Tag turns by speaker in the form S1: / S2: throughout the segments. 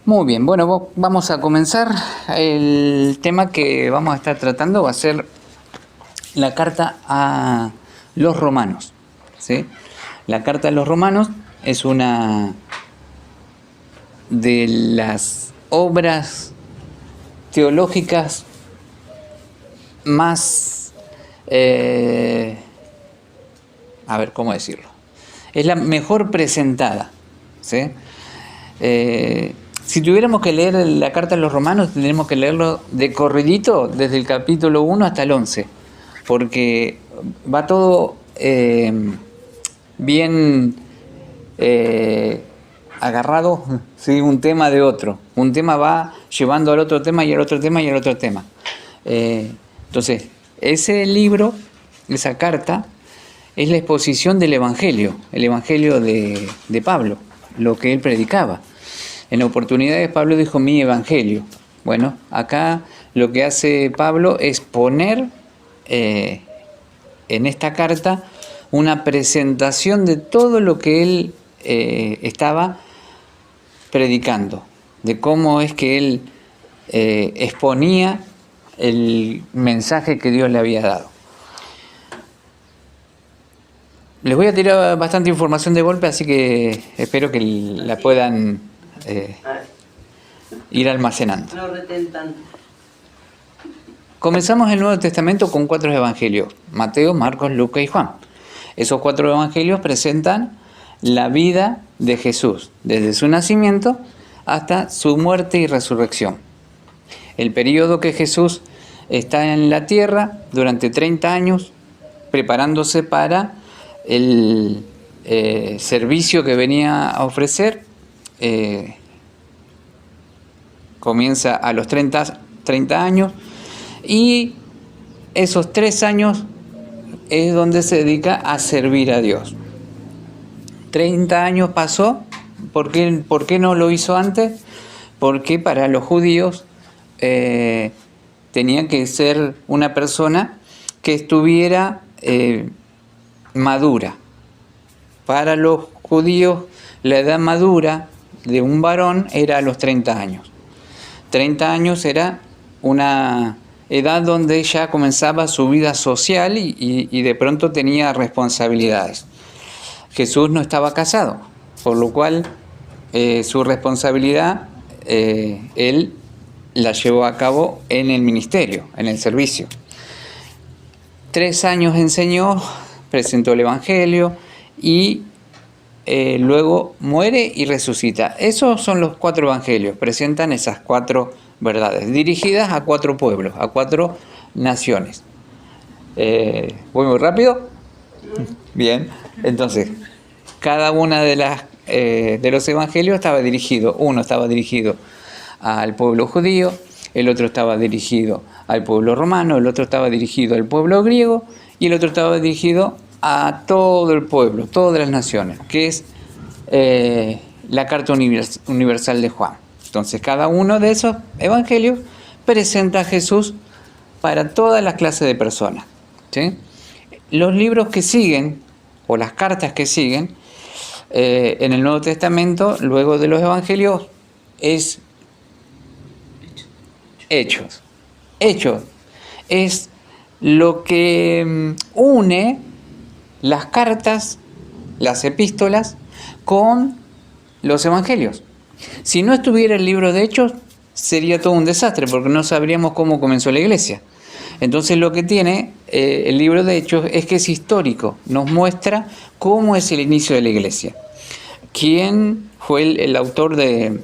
S1: Muy bien, bueno, vamos a comenzar. El tema que vamos a estar tratando va a ser la carta a los romanos, ¿sí? La carta a los romanos es una de las obras teológicas más, ¿cómo decirlo? Es la mejor presentada, ¿sí? Si tuviéramos que leer la carta a los romanos, tendríamos que leerlo de corridito desde el capítulo 1 hasta el 11, porque va todo bien agarrado, ¿sí? Un tema de otro. Un tema va llevando al otro tema y al otro tema y al otro tema. Entonces, ese libro, esa carta, es la exposición del Evangelio, el Evangelio de Pablo, lo que él predicaba. En oportunidades Pablo dijo mi Evangelio. Bueno, acá lo que hace Pablo es poner en esta carta una presentación de todo lo que él estaba predicando, de cómo es que él exponía el mensaje que Dios le había dado. Les voy a tirar bastante información de golpe, así que espero que la puedan ir almacenando.
S2: No retén tanto.
S1: Comenzamos el Nuevo Testamento con 4 evangelios: Mateo, Marcos, Lucas y Juan. Esos 4 evangelios presentan la vida de Jesús, desde su nacimiento hasta su muerte y resurrección. El periodo que Jesús está en la tierra durante 30 años, preparándose para el servicio que venía a ofrecer. Comienza a los 30 años, y esos 3 años es donde se dedica a servir a Dios. 30 años pasó. ¿Por qué no lo hizo antes? Porque para los judíos tenía que ser una persona que estuviera madura. Para los judíos la edad madura de un varón era a los 30 años. 30 años era una edad donde ya comenzaba su vida social y de pronto tenía responsabilidades. Jesús no estaba casado, por lo cual su responsabilidad él la llevó a cabo en el ministerio, en el servicio. 3 años enseñó, presentó el Evangelio y luego muere y resucita. Esos son los 4 evangelios, presentan esas 4 verdades, dirigidas a 4 pueblos, a 4 naciones. ¿Voy muy rápido? Bien, entonces, cada una de los evangelios estaba dirigido. Uno estaba dirigido al pueblo judío, el otro estaba dirigido al pueblo romano, el otro estaba dirigido al pueblo griego y el otro estaba dirigido a todo el pueblo, todas las naciones, que es la carta universal de Juan. Entonces, cada uno de esos evangelios presenta a Jesús para todas las clases de personas, ¿sí? Los libros que siguen, o las cartas que siguen, en el Nuevo Testamento, luego de los evangelios, es Hechos. Hechos es lo que une las cartas, las epístolas, con los evangelios. Si no estuviera el libro de Hechos, sería todo un desastre, porque no sabríamos cómo comenzó la iglesia. Entonces lo que tiene el libro de Hechos es que es histórico, nos muestra cómo es el inicio de la iglesia. ¿Quién fue el autor del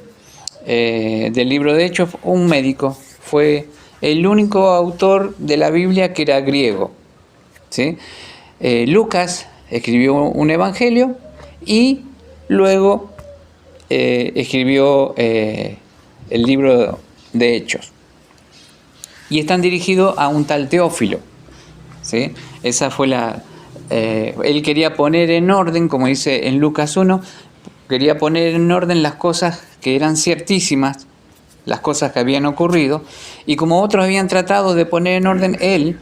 S1: libro de Hechos? Un médico. Fue el único autor de la Biblia que era griego, ¿sí? Lucas escribió un evangelio y luego escribió el libro de Hechos. Y están dirigidos a un tal Teófilo, ¿sí? Esa fue él quería poner en orden, como dice en Lucas 1, quería poner en orden las cosas que eran ciertísimas, las cosas que habían ocurrido, y como otros habían tratado de poner en orden, él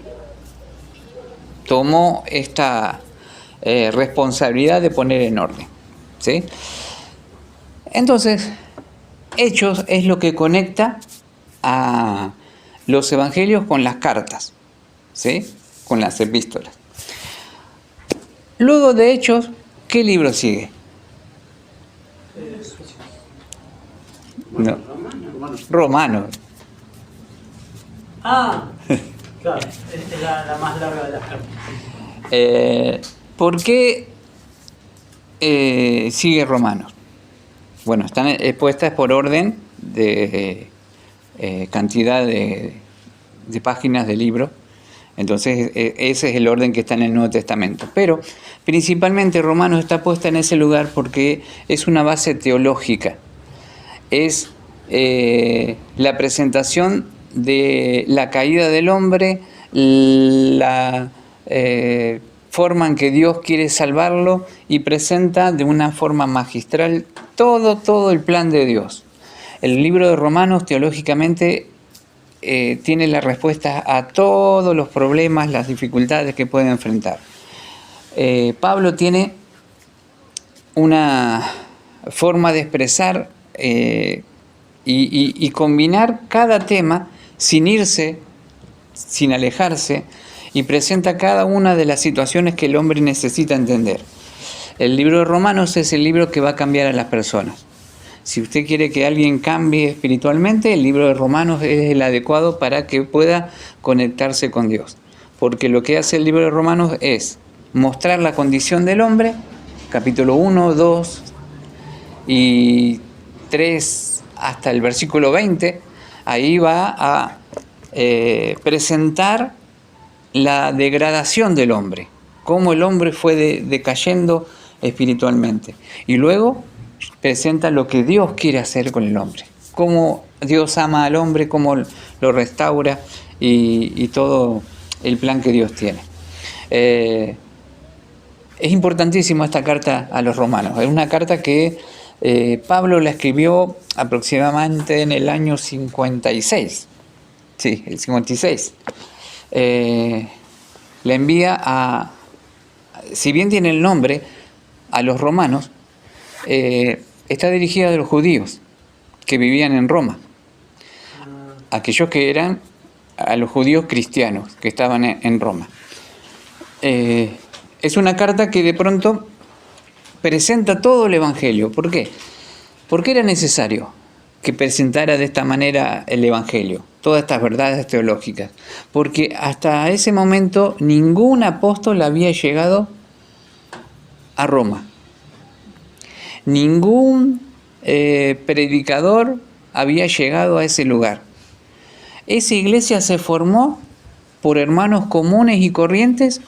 S1: tomó esta responsabilidad de poner en orden, ¿sí? Entonces, Hechos es lo que conecta a los evangelios con las cartas, ¿sí? Con las epístolas. Luego de Hechos, ¿qué libro sigue? No. Romanos.
S2: Ah, claro, es la más larga de las cartas.
S1: ¿Por qué sigue Romanos? Bueno, están expuestas por orden de cantidad de páginas del libro. Entonces ese es el orden que está en el Nuevo Testamento. Pero principalmente Romanos está puesta en ese lugar porque es una base teológica. Es la presentación de la caída del hombre, la forma en que Dios quiere salvarlo y presenta de una forma magistral todo el plan de Dios. El libro de Romanos teológicamente tiene la respuesta a todos los problemas, las dificultades que puede enfrentar. Pablo tiene una forma de expresar y combinar cada tema sin irse, sin alejarse, y presenta cada una de las situaciones que el hombre necesita entender. El libro de Romanos es el libro que va a cambiar a las personas. Si usted quiere que alguien cambie espiritualmente, el libro de Romanos es el adecuado para que pueda conectarse con Dios. Porque lo que hace el libro de Romanos es mostrar la condición del hombre, capítulo 1, 2 y 3 hasta el versículo 20, ahí va a presentar la degradación del hombre, cómo el hombre fue decayendo espiritualmente. Y luego presenta lo que Dios quiere hacer con el hombre, cómo Dios ama al hombre, cómo lo restaura y todo el plan que Dios tiene. Es importantísimo esta carta a los romanos. Es una carta que Pablo la escribió aproximadamente en el año 56. Sí, el 56. La envía a, si bien tiene el nombre, a los romanos, está dirigida a los judíos que vivían en Roma, aquellos que eran a los judíos cristianos que estaban en Roma. Es una carta que de pronto presenta todo el Evangelio. ¿Por qué? Porque era necesario que presentara de esta manera el Evangelio, todas estas verdades teológicas, porque hasta ese momento ningún apóstol había llegado a Roma. Ningún predicador había llegado a ese lugar. Esa iglesia se formó por hermanos comunes y corrientes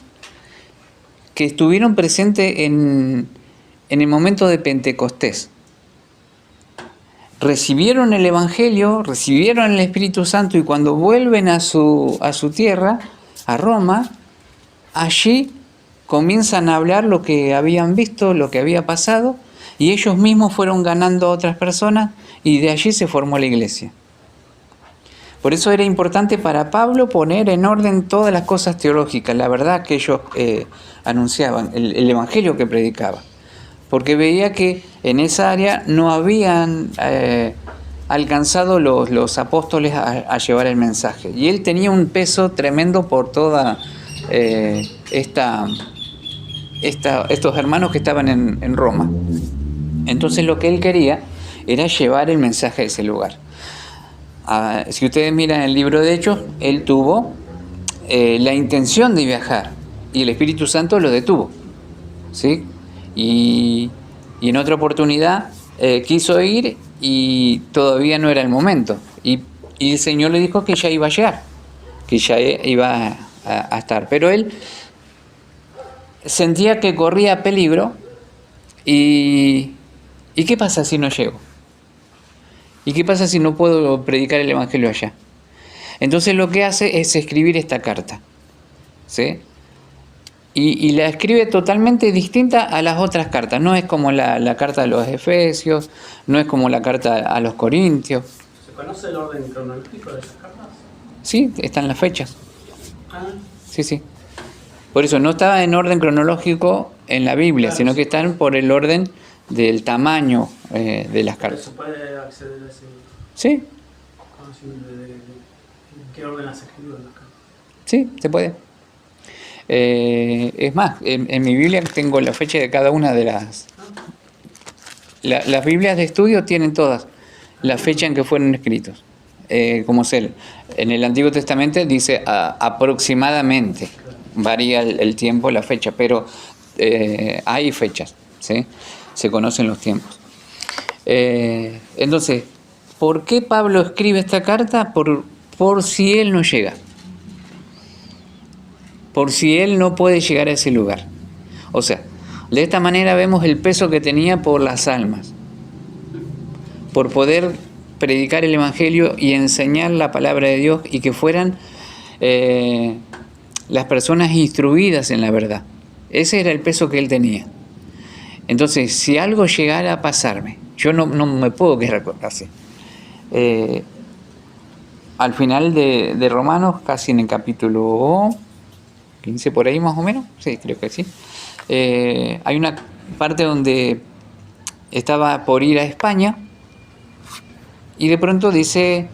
S1: que estuvieron presentes en el momento de Pentecostés. Recibieron el Evangelio, recibieron el Espíritu Santo y cuando vuelven a su tierra, a Roma, allí comienzan a hablar lo que habían visto, lo que había pasado, y ellos mismos fueron ganando a otras personas y de allí se formó la iglesia. Por eso era importante para Pablo poner en orden todas las cosas teológicas, la verdad que ellos anunciaban, el Evangelio que predicaban. Porque veía que en esa área no habían alcanzado los apóstoles a llevar el mensaje. Y él tenía un peso tremendo por toda estos hermanos que estaban en Roma. Entonces lo que él quería era llevar el mensaje a ese lugar. Si ustedes miran el libro de Hechos, él tuvo la intención de viajar y el Espíritu Santo lo detuvo, ¿sí? Y en otra oportunidad quiso ir y todavía no era el momento. Y el Señor le dijo que ya iba a llegar, que ya iba a estar. Pero él sentía que corría peligro y ¿qué pasa si no llego? ¿Y qué pasa si no puedo predicar el Evangelio allá? Entonces lo que hace es escribir esta carta, ¿sí? Y la escribe totalmente distinta a las otras cartas. No es como la carta de los Efesios, no es como la carta a los Corintios.
S2: ¿Se conoce el orden cronológico de esas cartas?
S1: Sí, están las fechas.
S2: Ah.
S1: Sí. Por eso no está en orden cronológico en la Biblia, claro, sino que están por el orden del tamaño de las
S2: Pero
S1: cartas.
S2: se puede acceder a ese
S1: Sí,
S2: conocimiento de en qué orden las escribieron las cartas.
S1: sí, se puede. Es más, en mi Biblia tengo la fecha de cada una de las... las Biblias de estudio tienen todas la fecha en que fueron escritos. Como sé, en el Antiguo Testamento dice aproximadamente, varía el tiempo, la fecha, pero hay fechas, ¿sí? Se conocen los tiempos. Entonces, ¿por qué Pablo escribe esta carta? Por si él no llega. Por si él no puede llegar a ese lugar. O sea, de esta manera vemos el peso que tenía por las almas, por poder predicar el Evangelio y enseñar la palabra de Dios y que fueran las personas instruidas en la verdad. Ese era el peso que él tenía. Entonces, si algo llegara a pasarme, yo no me puedo quedar así. Al final de Romanos, casi en el capítulo 15 por ahí más o menos, sí, creo que sí, hay una parte donde estaba por ir a España y de pronto dice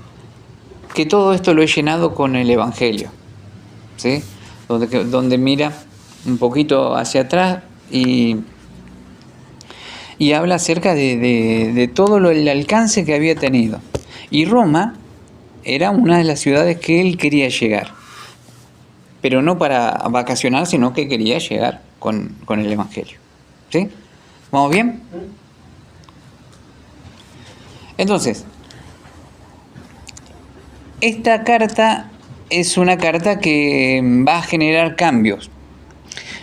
S1: que todo esto lo he llenado con el Evangelio, ¿sí? Donde mira un poquito hacia atrás y habla acerca de todo el alcance que había tenido. Y Roma era una de las ciudades que él quería llegar, pero no para vacacionar, sino que quería llegar con el Evangelio. ¿Sí? ¿Vamos bien? Entonces, esta carta es una carta que va a generar cambios.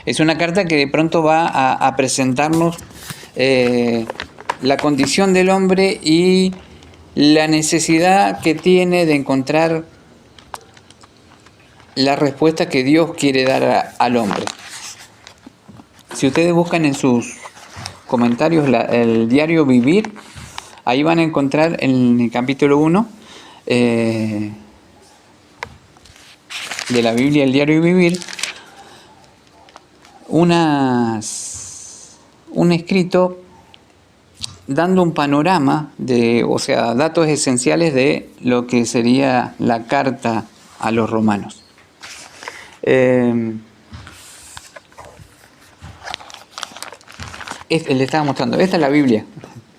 S1: Es una carta que de pronto va a presentarnos la condición del hombre y la necesidad que tiene de encontrar la respuesta que Dios quiere dar al hombre. Si ustedes buscan en sus comentarios el diario Vivir, ahí van a encontrar en el capítulo 1 de la Biblia, el diario Vivir, un escrito dando un panorama o sea, datos esenciales de lo que sería la carta a los romanos. Le estaba mostrando, esta es la Biblia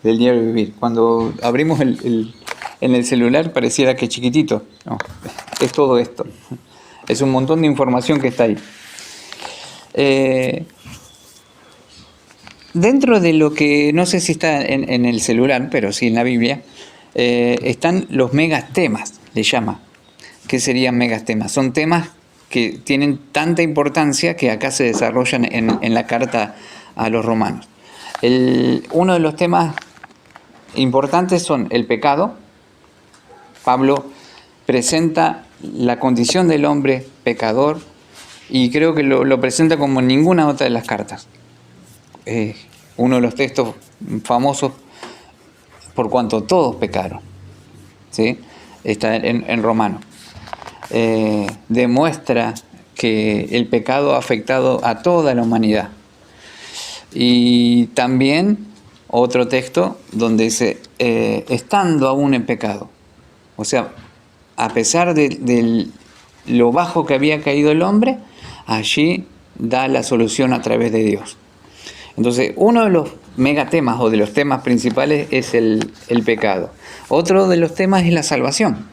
S1: del diario Vivir. Cuando abrimos en el celular pareciera que es chiquitito. No, es todo esto. Es un montón de información que está ahí. Dentro de lo que, no sé si está en el celular, pero sí en la Biblia, están los megatemas, le llama. ¿Qué serían megatemas? Son temas que tienen tanta importancia que acá se desarrollan en la carta a los romanos. Uno de los temas importantes son el pecado. Pablo presenta la condición del hombre pecador y creo que lo presenta como en ninguna otra de las cartas. Uno de los textos famosos, por cuanto todos pecaron, ¿sí? Está en Romanos. Demuestra que el pecado ha afectado a toda la humanidad. Y también otro texto donde dice, estando aún en pecado. O sea, a pesar de lo bajo que había caído el hombre, allí da la solución a través de Dios. Entonces, uno de los megatemas o de los temas principales es el pecado. Otro de los temas es la salvación,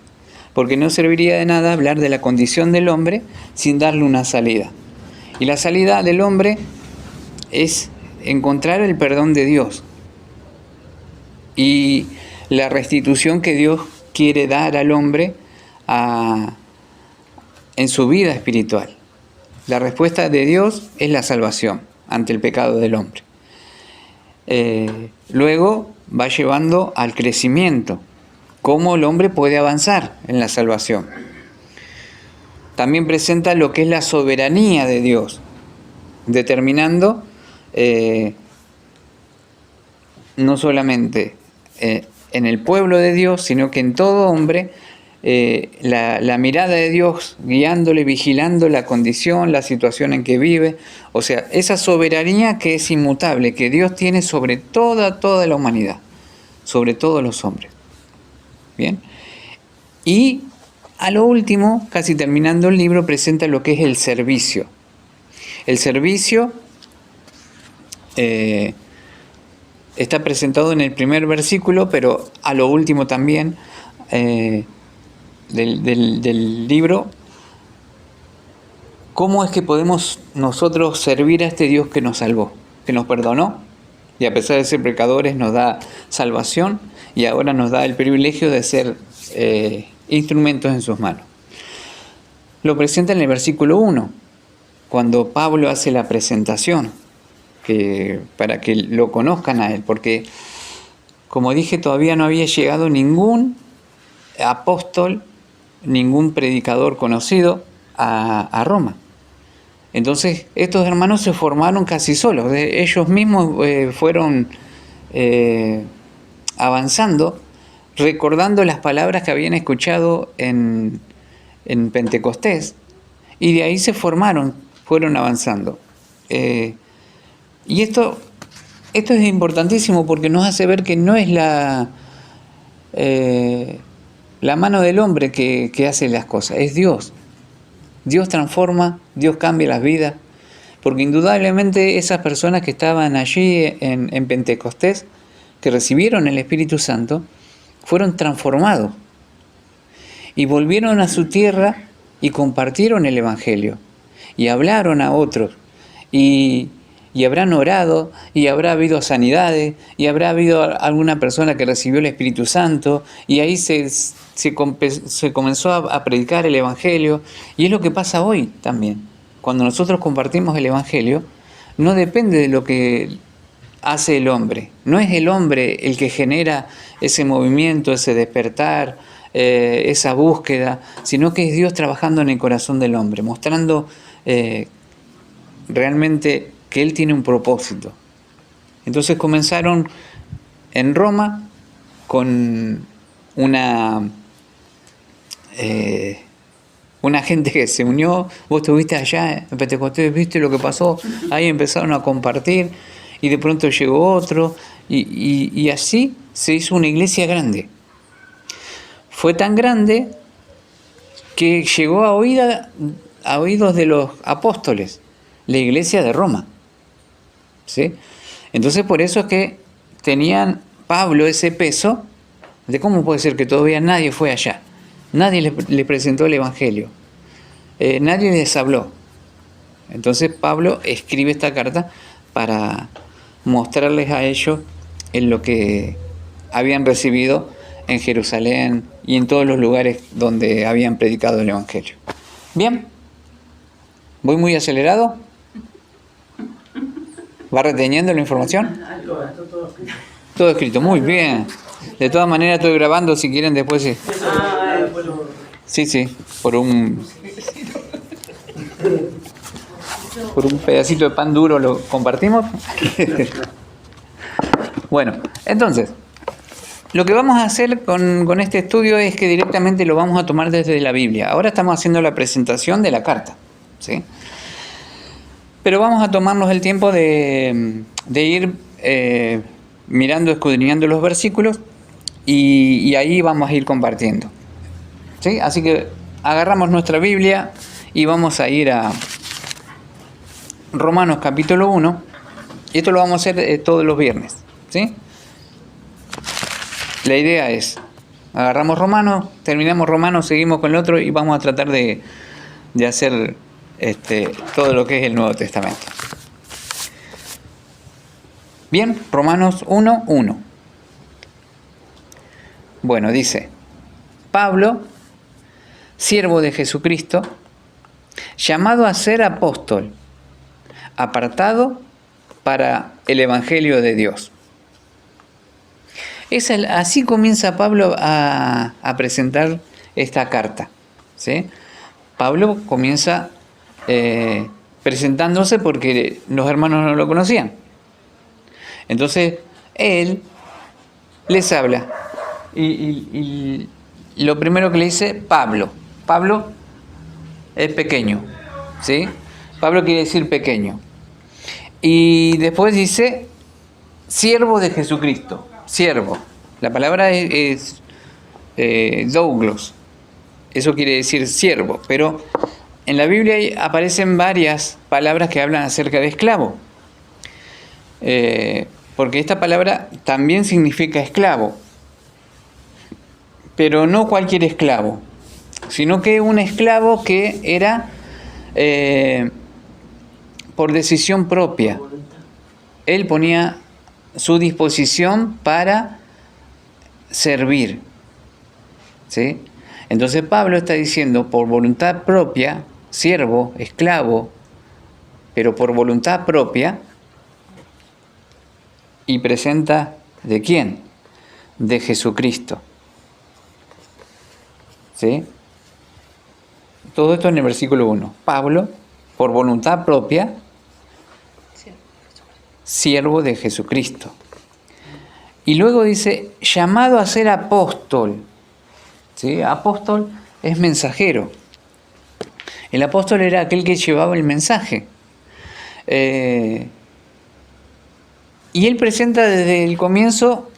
S1: porque no serviría de nada hablar de la condición del hombre sin darle una salida. Y la salida del hombre es encontrar el perdón de Dios y la restitución que Dios quiere dar al hombre en su vida espiritual. La respuesta de Dios es la salvación ante el pecado del hombre. Luego va llevando al crecimiento, cómo el hombre puede avanzar en la salvación. También presenta lo que es la soberanía de Dios, determinando no solamente en el pueblo de Dios, sino que en todo hombre la mirada de Dios guiándole, vigilando la condición, la situación en que vive. O sea, esa soberanía que es inmutable, que Dios tiene sobre toda la humanidad, sobre todos los hombres. Bien. Y a lo último, casi terminando el libro, presenta lo que es el servicio. El servicio está presentado en el primer versículo, pero a lo último también del libro. ¿Cómo es que podemos nosotros servir a este Dios que nos salvó, que nos perdonó? Y a pesar de ser pecadores nos da salvación y ahora nos da el privilegio de ser instrumentos en sus manos. Lo presenta en el versículo 1, cuando Pablo hace la presentación, para que lo conozcan a él, porque, como dije, todavía no había llegado ningún apóstol, ningún predicador conocido a Roma. Entonces, estos hermanos se formaron casi solos. Ellos mismos fueron avanzando, recordando las palabras que habían escuchado en Pentecostés, y de ahí se formaron, fueron avanzando. Y esto es importantísimo porque nos hace ver que no es la mano del hombre que hace las cosas, es Dios. Dios transforma, Dios cambia las vidas, porque indudablemente esas personas que estaban allí en Pentecostés, que recibieron el Espíritu Santo, fueron transformados y volvieron a su tierra y compartieron el Evangelio y hablaron a otros y habrán orado y habrá habido sanidades y habrá habido alguna persona que recibió el Espíritu Santo y ahí se comenzó a predicar el Evangelio. Y es lo que pasa hoy también. Cuando nosotros compartimos el Evangelio, no depende de lo que hace el hombre. No es el hombre el que genera ese movimiento, ese despertar, esa búsqueda, sino que es Dios trabajando en el corazón del hombre, mostrando realmente que Él tiene un propósito. Entonces comenzaron en Roma con una gente que se unió. Vos estuviste allá en Pentecostés, viste lo que pasó, ahí empezaron a compartir y de pronto llegó otro y así se hizo una iglesia grande. Fue tan grande que llegó a oídos de los apóstoles, la iglesia de Roma. ¿Sí? Entonces por eso es que tenían Pablo ese peso de cómo puede ser que todavía nadie fue allá, nadie le presentó el Evangelio, nadie les habló. Entonces Pablo escribe esta carta para mostrarles a ellos en lo que habían recibido en Jerusalén y en todos los lugares donde habían predicado el Evangelio. Bien, ¿voy muy acelerado? ¿Va reteniendo la información? Todo escrito, muy bien. De todas maneras estoy grabando, si quieren después. Sí, por un pedacito de pan duro lo compartimos. Bueno, entonces, lo que vamos a hacer con este estudio es que directamente lo vamos a tomar desde la Biblia. Ahora estamos haciendo la presentación de la carta, ¿sí? Pero vamos a tomarnos el tiempo de ir mirando, escudriñando los versículos y ahí vamos a ir compartiendo. ¿Sí? Así que agarramos nuestra Biblia y vamos a ir a Romanos capítulo 1. Y esto lo vamos a hacer todos los viernes. ¿Sí? La idea es, agarramos Romanos, terminamos Romanos, seguimos con el otro y vamos a tratar de hacer todo lo que es el Nuevo Testamento. Bien, Romanos 1:1. Bueno, dice: Pablo, siervo de Jesucristo, llamado a ser apóstol, apartado para el Evangelio de Dios. Así comienza Pablo a presentar esta carta, ¿sí? Pablo comienza presentándose porque los hermanos no lo conocían. Entonces él les habla y lo primero que le dice Pablo. Pablo es pequeño, ¿sí? Pablo quiere decir pequeño. Y después dice siervo de Jesucristo. Siervo. La palabra es douglos. Eso quiere decir siervo. Pero en la Biblia aparecen varias palabras que hablan acerca de esclavo. Porque esta palabra también significa esclavo. Pero no cualquier esclavo, sino que un esclavo que era por decisión propia. Él ponía su disposición para servir, ¿sí? Entonces Pablo está diciendo por voluntad propia, siervo, esclavo, pero por voluntad propia, y presenta ¿de quién? De Jesucristo. ¿Sí? Todo esto en el versículo 1. Pablo, por voluntad propia, siervo de Jesucristo. Y luego dice, llamado a ser apóstol. ¿Sí? Apóstol es mensajero. El apóstol era aquel que llevaba el mensaje. Y él presenta desde el comienzo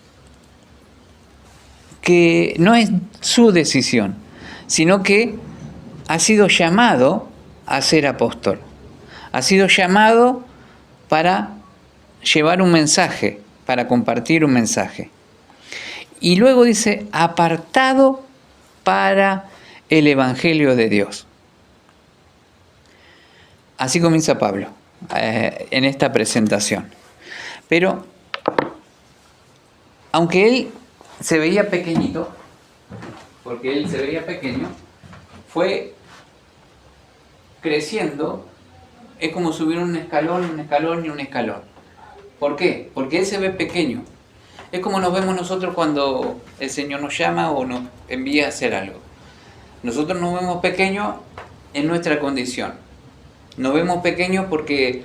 S1: que no es su decisión, sino que ha sido llamado a ser apóstol. Ha sido llamado para llevar un mensaje, para compartir un mensaje. Y luego dice, apartado para el Evangelio de Dios. Así comienza Pablo en esta presentación. Pero, aunque él se veía pequeñito, porque él se veía pequeño, fue creciendo, es como subir un escalón y un escalón. ¿Por qué? Porque él se ve pequeño. Es como nos vemos nosotros cuando el Señor nos llama o nos envía a hacer algo. Nosotros nos vemos pequeños en nuestra condición. Nos vemos pequeños porque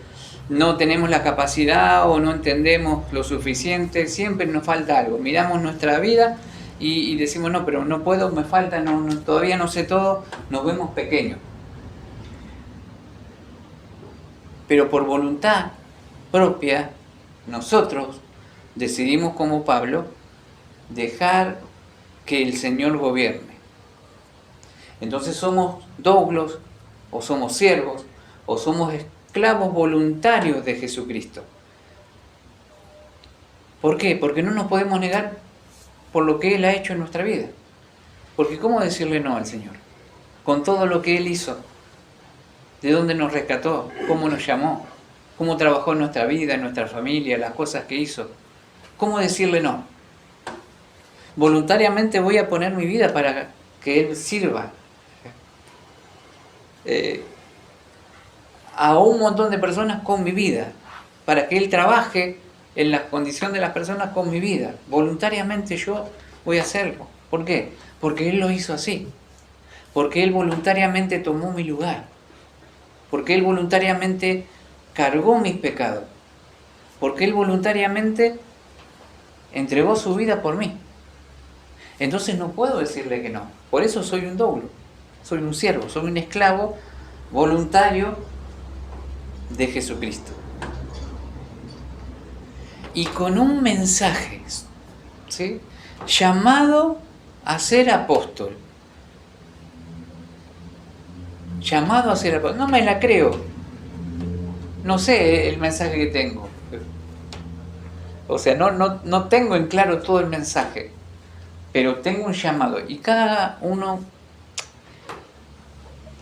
S1: no tenemos la capacidad o no entendemos lo suficiente, siempre nos falta algo. Miramos nuestra vida y decimos, no, pero no puedo, me falta, todavía no sé todo, nos vemos pequeños. Pero por voluntad propia, nosotros decidimos como Pablo dejar que el Señor gobierne. Entonces somos douglos, o somos siervos, o somos esclavos voluntarios de Jesucristo. ¿Por qué? Porque no nos podemos negar por lo que Él ha hecho en nuestra vida. Porque ¿cómo decirle no al Señor? Con todo lo que Él hizo, de dónde nos rescató, cómo nos llamó, cómo trabajó en nuestra vida, en nuestra familia, las cosas que hizo. ¿Cómo decirle no? Voluntariamente voy a poner mi vida para que Él sirva a un montón de personas con mi vida, para que Él trabaje en la condición de las personas con mi vida. Voluntariamente yo voy a hacerlo. ¿Por qué? Porque Él lo hizo así. Porque Él voluntariamente tomó mi lugar. Porque Él voluntariamente cargó mis pecados. Porque Él voluntariamente entregó su vida por mí. Entonces no puedo decirle que no. Por eso soy un douglo. Soy un siervo, soy un esclavo voluntario de Jesucristo. Y con un mensaje, ¿sí? Llamado a ser apóstol. Llamado a ser apóstol. No me la creo. No sé el mensaje que tengo. O sea, no tengo en claro todo el mensaje. Pero tengo un llamado. Y cada uno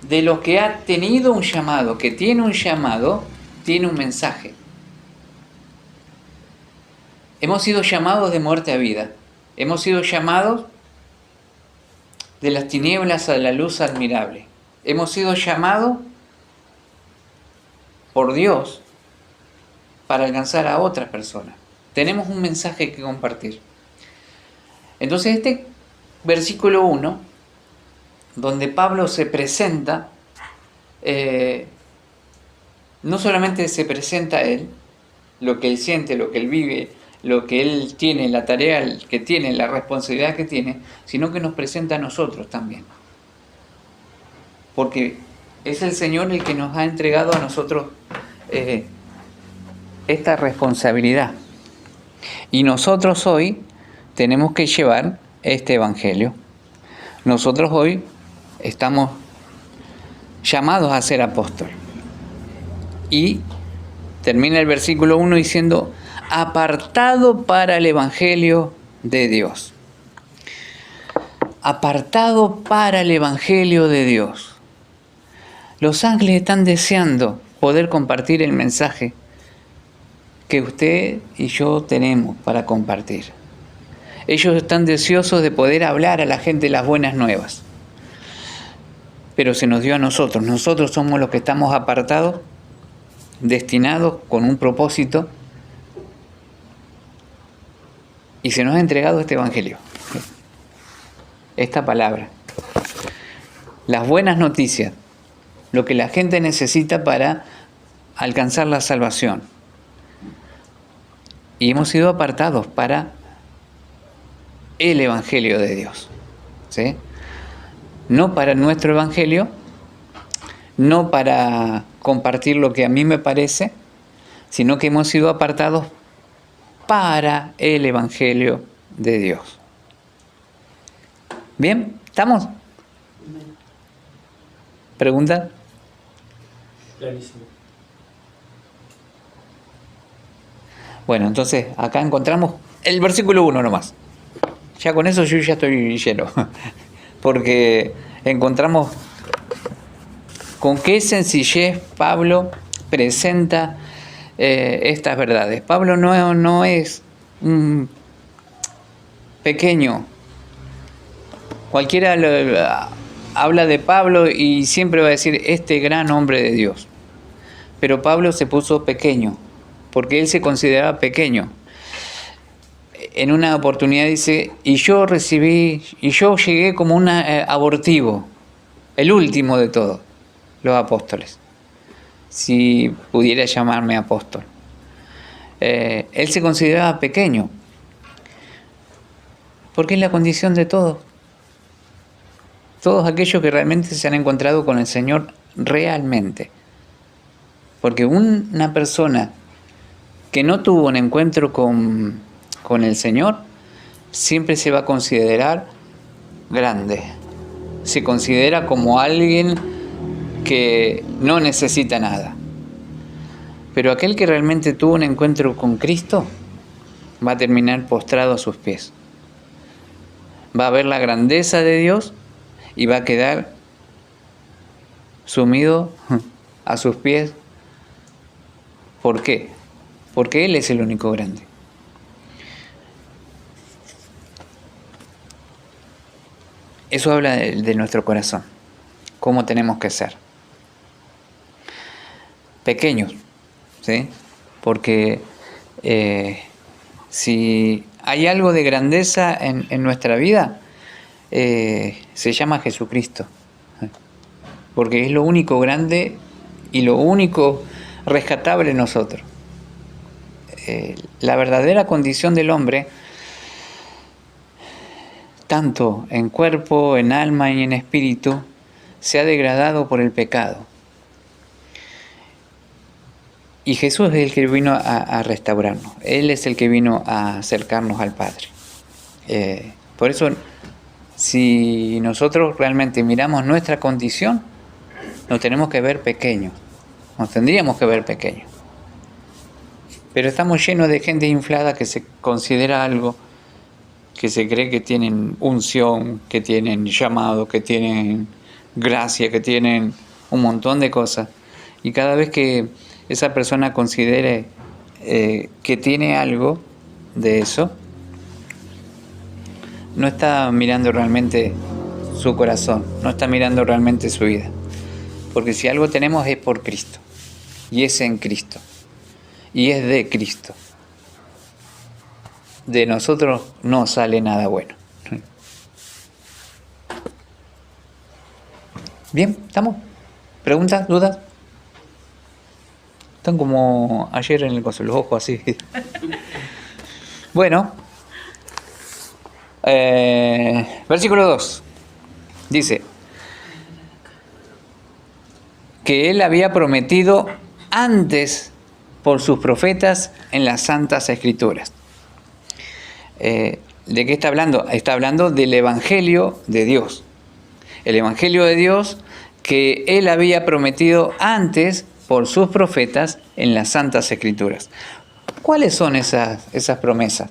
S1: de los que ha tenido un llamado, que tiene un llamado, tiene un mensaje. Hemos sido llamados de muerte a vida. Hemos sido llamados de las tinieblas a la luz admirable. Hemos sido llamados por Dios para alcanzar a otras personas. Tenemos un mensaje que compartir. Entonces este versículo 1, donde Pablo se presenta, no solamente se presenta a él, lo que él siente, lo que él vive, lo que Él tiene, la tarea que tiene, la responsabilidad que tiene, sino que nos presenta a nosotros también. Porque es el Señor el que nos ha entregado a nosotros esta responsabilidad. Y nosotros hoy tenemos que llevar este Evangelio. Nosotros hoy estamos llamados a ser apóstoles. Y termina el versículo 1 diciendo, apartado para el Evangelio de Dios. Apartado para el Evangelio de Dios. Los ángeles están deseando poder compartir el mensaje que usted y yo tenemos para compartir. Ellos están deseosos de poder hablar a la gente las buenas nuevas. Pero se nos dio a nosotros. Nosotros somos los que estamos apartados, destinados con un propósito, y se nos ha entregado este Evangelio, esta palabra, las buenas noticias, lo que la gente necesita para alcanzar la salvación. Y hemos sido apartados para el Evangelio de Dios, ¿sí? No para nuestro Evangelio, no para compartir lo que a mí me parece, sino que hemos sido apartados para el Evangelio de Dios. ¿Bien? ¿Estamos? ¿Pregunta?
S2: Clarísimo.
S1: Bueno, entonces acá encontramos el versículo 1 nomás. Ya con eso yo ya estoy lleno. Porque encontramos con qué sencillez Pablo presenta estas verdades. Pablo no es un pequeño. Cualquiera habla de Pablo y siempre va a decir este gran hombre de Dios. Pero Pablo se puso pequeño, porque él se consideraba pequeño. En una oportunidad dice, y yo llegué como un abortivo, el último de todos los apóstoles, si pudiera llamarme apóstol. Él se consideraba pequeño, porque es la condición de todos. Todos aquellos que realmente se han encontrado con el Señor realmente. Porque una persona que no tuvo un encuentro con el Señor, siempre se va a considerar grande. Se considera como alguien que no necesita nada. Pero aquel que realmente tuvo un encuentro con Cristo, va a terminar postrado a sus pies. Va a ver la grandeza de Dios y va a quedar sumido a sus pies. ¿Por qué? Porque Él es el único grande. Eso habla de nuestro corazón, cómo tenemos que ser. Pequeños, ¿sí? Porque si hay algo de grandeza en nuestra vida, se llama Jesucristo. Porque es lo único grande y lo único rescatable en nosotros. La verdadera condición del hombre, tanto en cuerpo, en alma y en espíritu, se ha degradado por el pecado. Y Jesús es el que vino a restaurarnos. Él es el que vino a acercarnos al Padre. Por eso, si nosotros realmente miramos nuestra condición, nos tenemos que ver pequeños. Nos tendríamos que ver pequeños. Pero estamos llenos de gente inflada que se considera algo, que se cree que tienen unción, que tienen llamado, que tienen gracia, que tienen un montón de cosas. Y cada vez que esa persona considere que tiene algo de eso, no está mirando realmente su corazón, no está mirando realmente su vida. Porque si algo tenemos es por Cristo, y es en Cristo, y es de Cristo. De nosotros no sale nada bueno. Bien, ¿estamos? ¿Preguntas? ¿Dudas? Están como ayer en el coso, los ojos así. Bueno, versículo 2 dice que él había prometido antes por sus profetas en las Santas Escrituras. ¿De qué está hablando? Está hablando del Evangelio de Dios. El Evangelio de Dios que él había prometido antes por sus profetas en las Santas Escrituras. ¿Cuáles son esas promesas?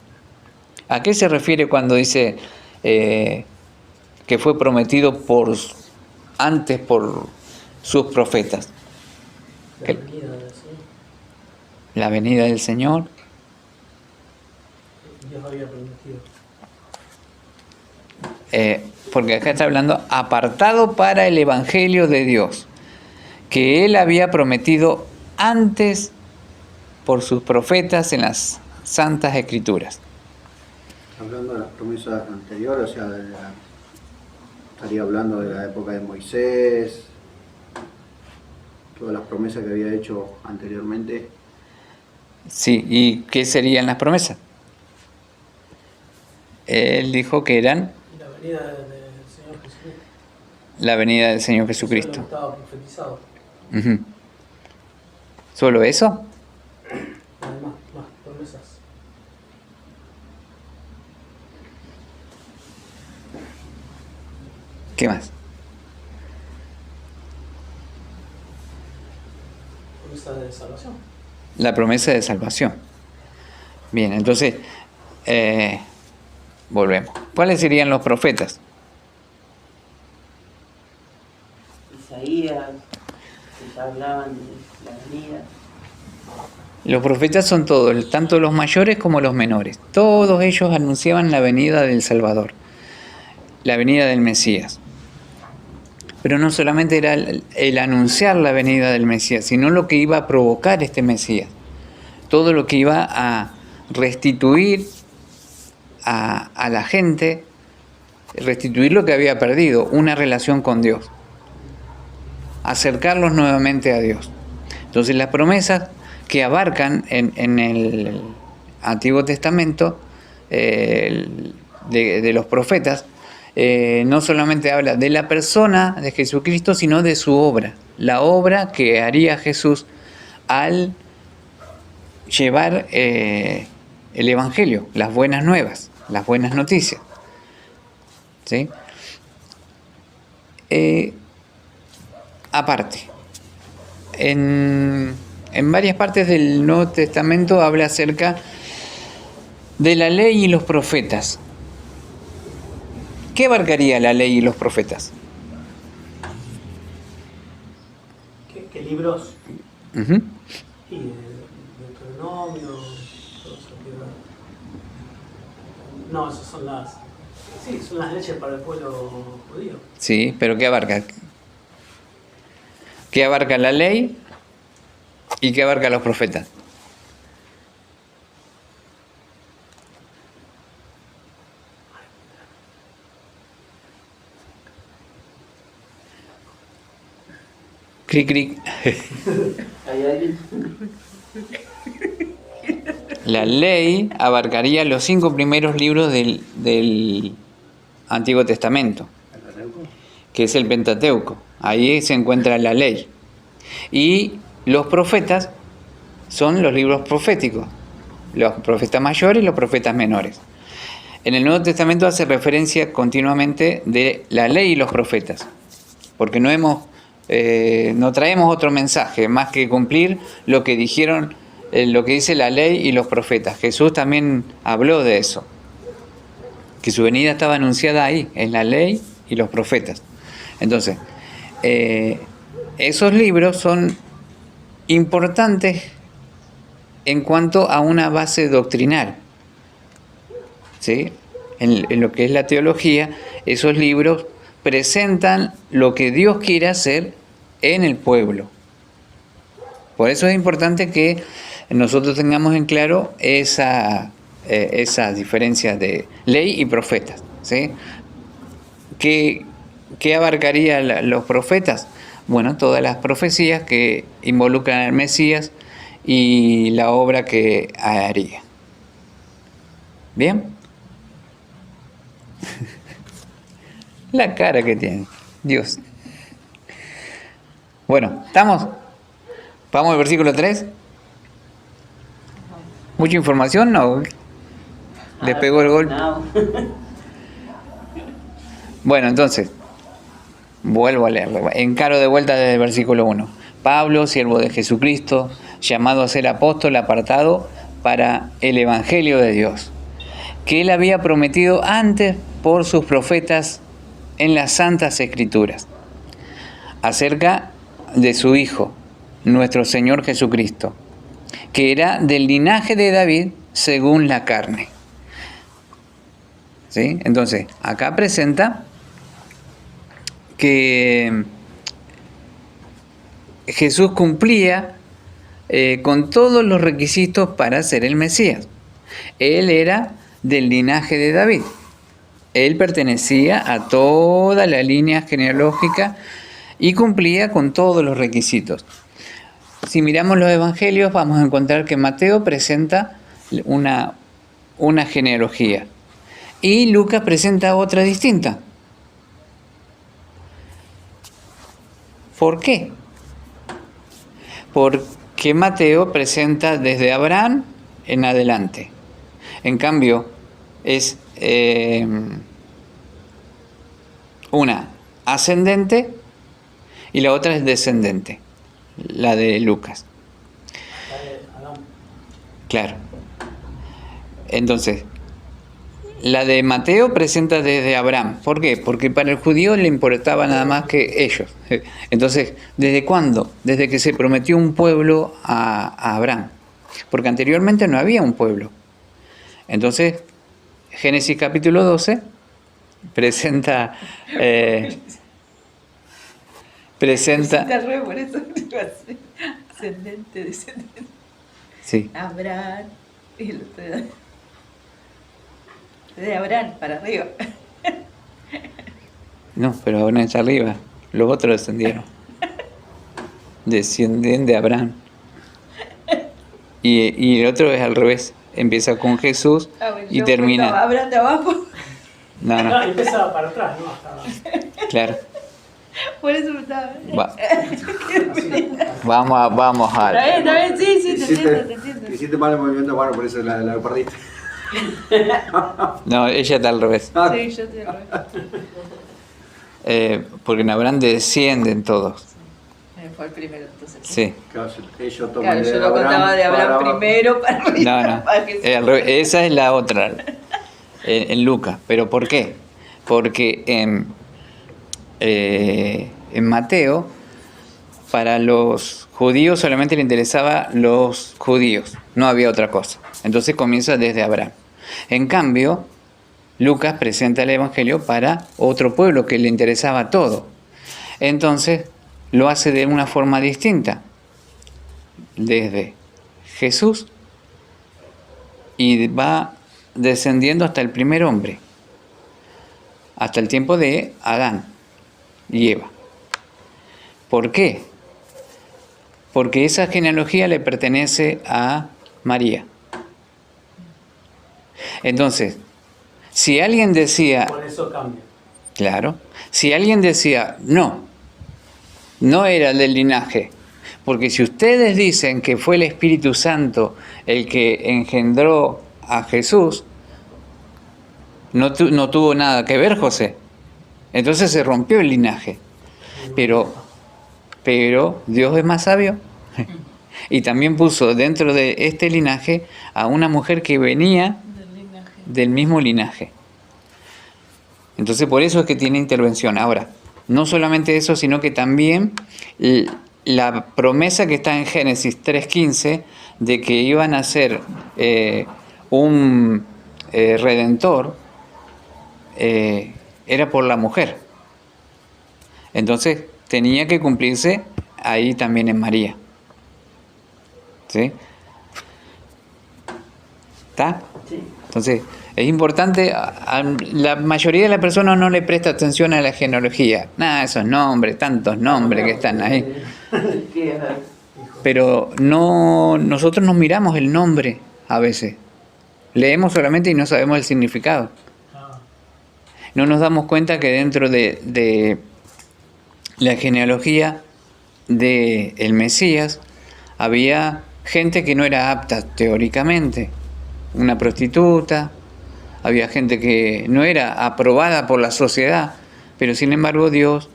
S1: ¿A qué se refiere cuando dice que fue prometido antes por sus profetas?
S2: La venida del Señor.
S1: La venida del Señor.
S2: Dios había prometido.
S1: Porque acá está hablando apartado para el Evangelio de Dios, que él había prometido antes por sus profetas en las Santas Escrituras.
S3: Hablando de las promesas anteriores, o sea, estaría hablando de la época de Moisés, todas las promesas que había hecho anteriormente.
S1: Sí, ¿y qué serían las promesas? Él dijo que eran
S2: La venida del Señor Jesucristo.
S1: la venida del Señor
S2: Eso
S1: Jesucristo.
S2: estaba profetizado.
S1: Ujú. ¿Solo eso?
S2: Además, más promesas.
S1: ¿Qué más?
S2: Promesa de salvación.
S1: La promesa de salvación. Bien, entonces, volvemos. ¿Cuáles serían los profetas?
S4: Isaías, que ya hablaban de la venida.
S1: Los profetas son todos, tanto los mayores como los menores. Todos ellos anunciaban la venida del Salvador, la venida del Mesías. Pero no solamente era el anunciar la venida del Mesías, sino lo que iba a provocar este Mesías. Todo lo que iba a restituir a la gente, restituir lo que había perdido, una relación con Dios. Acercarlos nuevamente a Dios. Entonces las promesas que abarcan en el Antiguo Testamento de los profetas, no solamente habla de la persona de Jesucristo, sino de su obra, la obra que haría Jesús al llevar el Evangelio, las buenas nuevas, las buenas noticias. ¿Sí? Aparte, en varias partes del Nuevo Testamento habla acerca de la ley y los profetas. ¿Qué abarcaría la ley y los profetas?
S2: ¿Qué libros?
S1: Uh-huh.
S2: Y Deuteronomio, todo eso que va. No, esas son las. Sí, son las leyes para el pueblo judío.
S1: Sí, pero ¿qué abarca? ¿Qué abarca la ley y qué abarca los profetas? Cric, cric.
S4: ¿Hay alguien?
S1: La ley abarcaría los 5 primeros libros del Antiguo Testamento, que es el Pentateuco. Ahí se encuentra la ley. Y los profetas son los libros proféticos, los profetas mayores y los profetas menores. En el Nuevo Testamento hace referencia continuamente de la ley y los profetas, porque no traemos otro mensaje más que cumplir lo que dijeron, lo que dice la ley y los profetas. Jesús también habló de eso, que su venida estaba anunciada ahí, en la ley y los profetas. Entonces, esos libros son importantes en cuanto a una base doctrinal. ¿Sí? En lo que es la teología, esos libros presentan lo que Dios quiere hacer en el pueblo. Por eso es importante que nosotros tengamos en claro esa diferencia de ley y profetas. ¿Sí? ¿Qué abarcaría los profetas? Bueno, todas las profecías que involucran al Mesías y la obra que haría. ¿Bien? La cara que tiene, Dios. Bueno, ¿estamos? ¿Vamos al versículo 3? ¿Mucha información? ¿No? ¿Le pegó el gol?
S4: No.
S1: Bueno, entonces, vuelvo a leerlo. Encaro de vuelta desde el versículo 1. Pablo, siervo de Jesucristo, llamado a ser apóstol, apartado para el Evangelio de Dios, que él había prometido antes por sus profetas en las Santas Escrituras, acerca de su Hijo, nuestro Señor Jesucristo, que era del linaje de David según la carne. ¿Sí? Entonces, acá presenta que Jesús cumplía con todos los requisitos para ser el Mesías. Él era del linaje de David. Él pertenecía a toda la línea genealógica y cumplía con todos los requisitos. Si miramos los evangelios, vamos a encontrar que Mateo presenta una genealogía y Lucas presenta otra distinta. ¿Por qué? Porque Mateo presenta desde Abraham en adelante. En cambio, es una ascendente y la otra es descendente, la de Lucas. Claro. Entonces, la de Mateo presenta desde Abraham. ¿Por qué? Porque para el judío le importaba nada más que ellos. Entonces, ¿desde cuándo? Desde que se prometió un pueblo a Abraham. Porque anteriormente no había un pueblo. Entonces, Génesis capítulo 12 presenta...
S5: Está re por eso ascendente, descendente.
S1: Sí.
S5: Abraham y el otro era de Abraham para arriba.
S1: No, pero Abraham está arriba. Los otros descendieron. Descienden de Abraham. Y el otro es al revés. Empieza con Jesús
S5: Bueno,
S1: y termina...
S5: Abraham de abajo.
S1: No,
S2: No,
S1: no,
S2: empieza para atrás, ¿no? Hasta abajo.
S1: claro.
S5: Por eso me estaba...
S1: Vamos a...
S5: Está bien, sí, te entiendo.
S3: Hiciste mal el movimiento de mano, por eso la perdiste.
S1: No, ella está al revés.
S5: Sí, yo estoy al revés.
S1: Porque en Abraham descienden todos.
S5: Fue el primero, entonces.
S1: Sí.
S3: Claro, ellos toman
S5: Claro,
S3: de
S5: yo lo
S3: Abraham
S5: contaba de
S3: para
S5: Abraham
S3: abajo.
S5: primero para arriba.
S1: No, no.
S5: para que
S1: Al revés. Esa es la otra. En Lucas. ¿Pero por qué? Porque en Mateo, para los judíos solamente le interesaba los judíos. No había otra cosa. Entonces comienza desde Abraham. En cambio, Lucas presenta el Evangelio para otro pueblo que le interesaba todo. Entonces, lo hace de una forma distinta. Desde Jesús y va descendiendo hasta el primer hombre. Hasta el tiempo de Adán y Eva. ¿Por qué? Porque esa genealogía le pertenece a María. Entonces, si alguien decía,
S2: Por eso cambia.
S1: claro, si alguien decía, no era del linaje, porque si ustedes dicen que fue el Espíritu Santo el que engendró a Jesús, no tuvo nada que ver José. Entonces se rompió el linaje. Pero Dios es más sabio. Y también puso dentro de este linaje a una mujer que venía del mismo linaje. Entonces por eso es que tiene intervención. Ahora, no solamente eso, sino que también la promesa que está en Génesis 3:15 de que iban a ser un redentor, era por la mujer. Entonces tenía que cumplirse ahí también en María. ¿Sí? ¿Está?
S4: Sí.
S1: Entonces, es importante, la mayoría de las personas no le presta atención a la genealogía. Nada, esos nombres, tantos nombres que están ahí. Pero nosotros nos miramos el nombre a veces. Leemos solamente y no sabemos el significado.
S2: Ah,
S1: No nos damos cuenta que dentro de la genealogía del Mesías había gente que no era apta teóricamente, una prostituta, había gente que no era aprobada por la sociedad, pero sin embargo Dios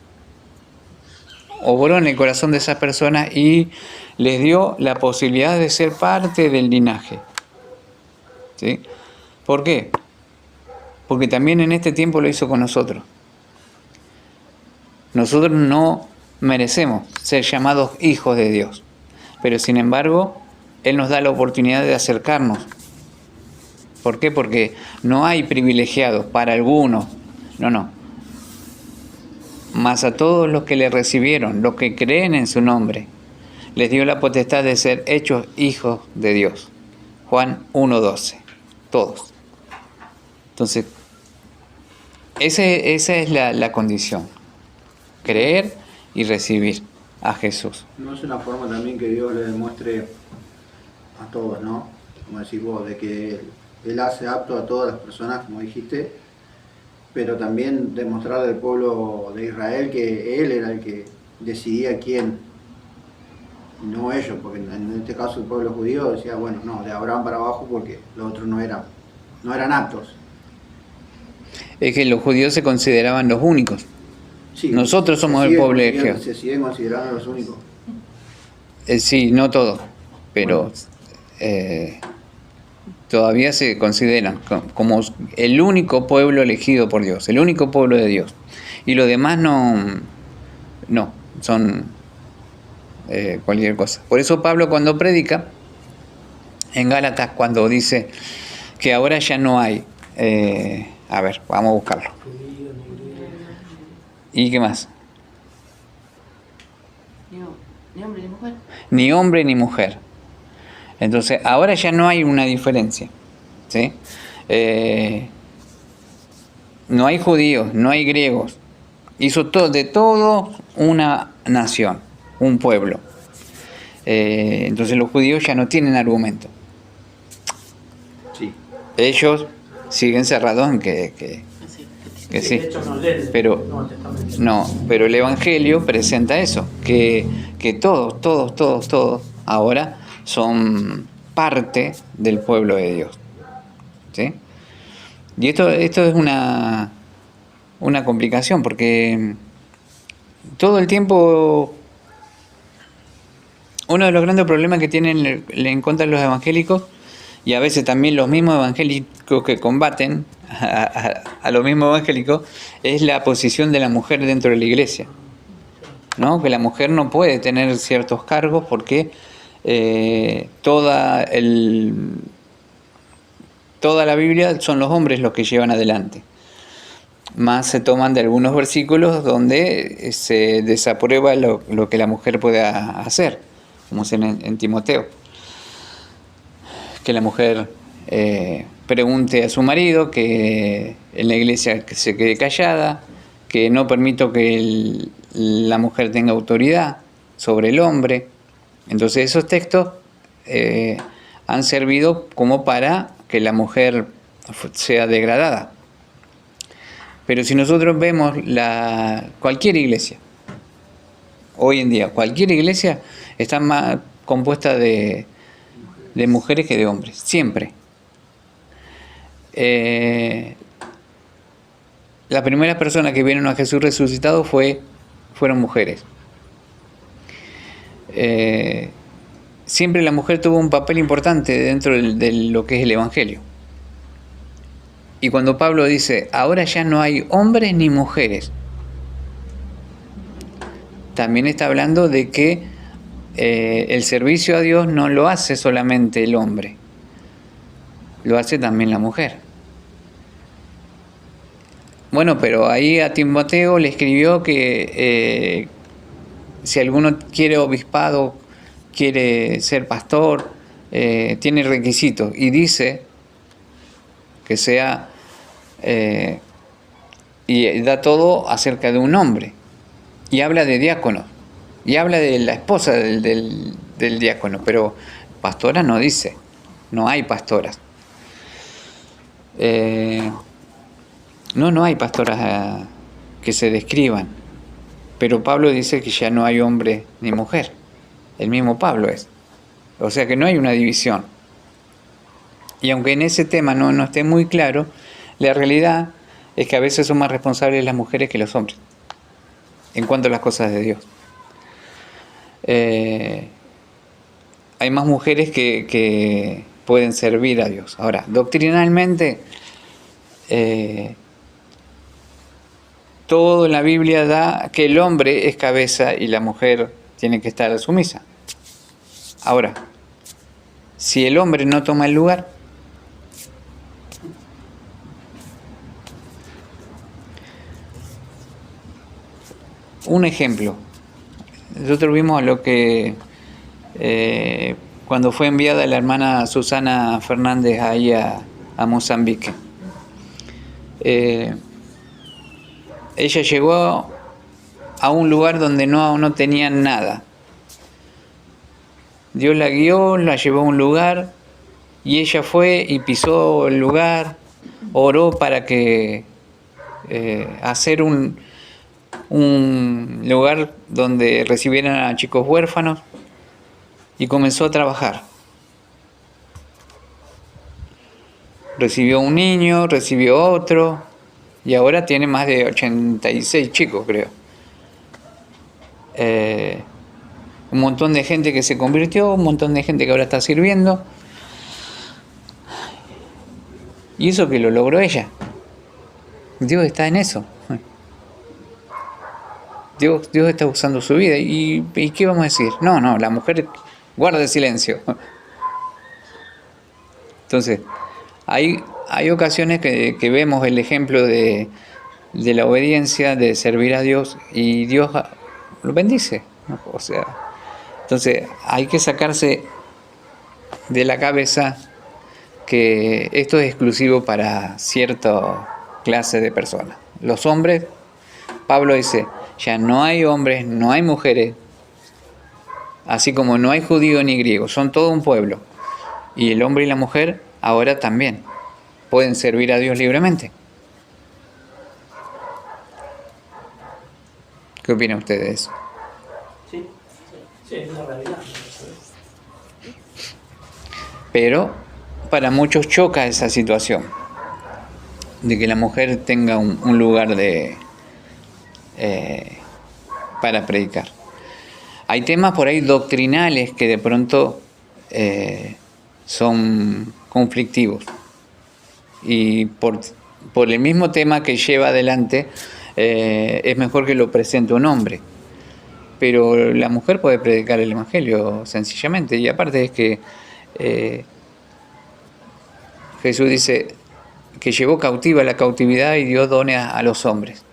S1: obró en el corazón de esas personas y les dio la posibilidad de ser parte del linaje. ¿Sí? ¿Por qué? Porque también en este tiempo lo hizo con nosotros. Nosotros no merecemos ser llamados hijos de Dios, pero sin embargo Él nos da la oportunidad de acercarnos. ¿Por qué? Porque no hay privilegiados para algunos, no. Mas a todos los que le recibieron, los que creen en su nombre, les dio la potestad de ser hechos hijos de Dios. Juan 1:12. Todos. Entonces, esa es la condición. Creer y recibir a Jesús.
S3: No es una forma también que Dios le demuestre a todos, ¿no? Como decís vos, de que Él hace apto a todas las personas, como dijiste, pero también demostrarle al pueblo de Israel que Él era el que decidía quién, no ellos, porque en este caso el pueblo judío decía, bueno, no, de Abraham para abajo porque los otros no eran aptos.
S1: Es que los judíos se consideraban los únicos.
S3: Sí,
S1: Nosotros somos el pueblo de Jehová.
S3: Se siguen considerando los únicos.
S1: Sí, no todos, pero todavía se consideran como el único pueblo elegido por Dios, el único pueblo de Dios. Y los demás no son cualquier cosa. Por eso Pablo cuando predica en Gálatas, cuando dice que ahora ya no hay, a ver, vamos a buscarlo. ¿Y qué más?
S5: Ni hombre ni mujer.
S1: Ni hombre ni mujer. Entonces, ahora ya no hay una diferencia, ¿sí? No hay judíos, no hay griegos. Hizo de todo una nación, un pueblo. Entonces los judíos ya no tienen argumento.
S3: Sí.
S1: Ellos siguen cerrados en que sí.
S2: de hecho no leen
S1: Pero
S2: el Nuevo Testamento.
S1: no, pero el Evangelio presenta eso, que todos ahora son parte del pueblo de Dios. ¿Sí? Y esto es una complicación, porque todo el tiempo uno de los grandes problemas que tienen en contra de los evangélicos, y a veces también los mismos evangélicos que combaten a los mismos evangélicos, es la posición de la mujer dentro de la iglesia, ¿no? Que la mujer no puede tener ciertos cargos porque toda la Biblia son los hombres los que llevan adelante. Más se toman de algunos versículos donde se desaprueba lo que la mujer pueda hacer, como es en Timoteo. Que la mujer pregunte a su marido, que en la iglesia que se quede callada, que no permito que la mujer tenga autoridad sobre el hombre. Entonces esos textos han servido como para que la mujer sea degradada. Pero si nosotros vemos cualquier iglesia, hoy en día, cualquier iglesia está más compuesta de mujeres que de hombres, siempre. Las primeras personas que vieron a Jesús resucitado fueron mujeres. Siempre la mujer tuvo un papel importante dentro de lo que es el Evangelio. Y cuando Pablo dice, ahora ya no hay hombres ni mujeres, también está hablando de que el servicio a Dios no lo hace solamente el hombre, lo hace también la mujer. Bueno, pero ahí a Timoteo le escribió que si alguno quiere obispado, quiere ser pastor, tiene requisitos, y dice que sea, y da todo acerca de un hombre, y habla de diáconos, y habla de la esposa del diácono, pero pastora no dice, no hay pastoras. no hay pastoras que se describan, pero Pablo dice que ya no hay hombre ni mujer, el mismo Pablo es, o sea que no hay una división. Y aunque en ese tema no esté muy claro, la realidad es que a veces son más responsables las mujeres que los hombres en cuanto a las cosas de Dios. Hay más mujeres que pueden servir a Dios. Ahora, doctrinalmente, todo en la Biblia da que el hombre es cabeza y la mujer tiene que estar sumisa. Ahora, si el hombre no toma el lugar, un ejemplo, nosotros vimos lo que cuando fue enviada la hermana Susana Fernández ahí a Mozambique. Ella llegó a un lugar donde no tenían nada. Dios la guió, la llevó a un lugar y ella fue y pisó el lugar, oró para que hacer un lugar donde recibieran a chicos huérfanos y comenzó a trabajar. Recibió un niño, recibió otro y ahora tiene más de 86 chicos, creo. Un montón de gente que se convirtió, un montón de gente que ahora está sirviendo. Y eso que lo logró ella. Dios está en eso. Dios está usando su vida. ¿Y qué vamos a decir? No, la mujer guarda el silencio. Entonces, hay ocasiones que vemos el ejemplo de la obediencia, de servir a Dios, y Dios lo bendice, ¿no? O sea, entonces hay que sacarse de la cabeza que esto es exclusivo para cierta clase de personas. Los hombres, Pablo dice, ya no hay hombres, no hay mujeres, así como no hay judío ni griego, son todo un pueblo. Y el hombre y la mujer ahora también pueden servir a Dios libremente. ¿Qué opina usted de eso?
S4: Sí.
S2: Sí, es la realidad.
S1: Pero para muchos choca esa situación de que la mujer tenga un lugar para predicar. Hay temas por ahí doctrinales que de pronto son conflictivos y por el mismo tema que lleva adelante es mejor que lo presente un hombre, pero la mujer puede predicar el evangelio sencillamente. Y aparte es que Jesús dice que llevó cautiva la cautividad y dio dones a los hombres,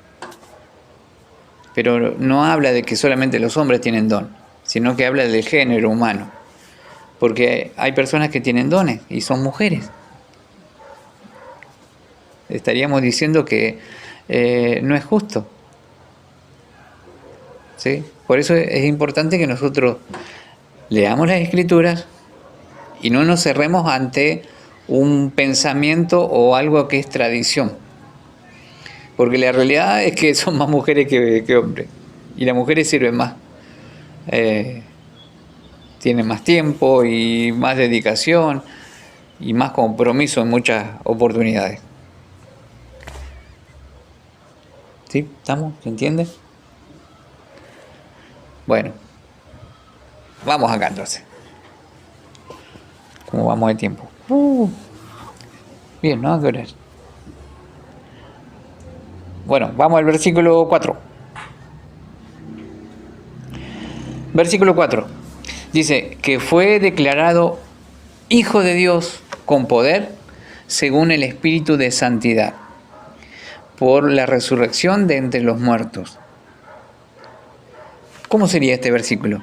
S1: pero no habla de que solamente los hombres tienen don, sino que habla del género humano, porque hay personas que tienen dones y son mujeres. Estaríamos diciendo que no es justo, ¿sí? Por eso es importante que nosotros leamos las Escrituras y no nos cerremos ante un pensamiento o algo que es tradición, porque la realidad es que son más mujeres que hombres, y las mujeres sirven más, tienen más tiempo y más dedicación y más compromiso en muchas oportunidades. ¿Sí? ¿Estamos? ¿Se entiende? Bueno, vamos acá entonces. ¿Cómo vamos de tiempo? Bien, ¿no? ¿A qué hora es? Bueno, vamos al versículo 4. Versículo 4. Dice que fue declarado Hijo de Dios con poder según el Espíritu de Santidad, por la resurrección de entre los muertos. ¿Cómo sería este versículo?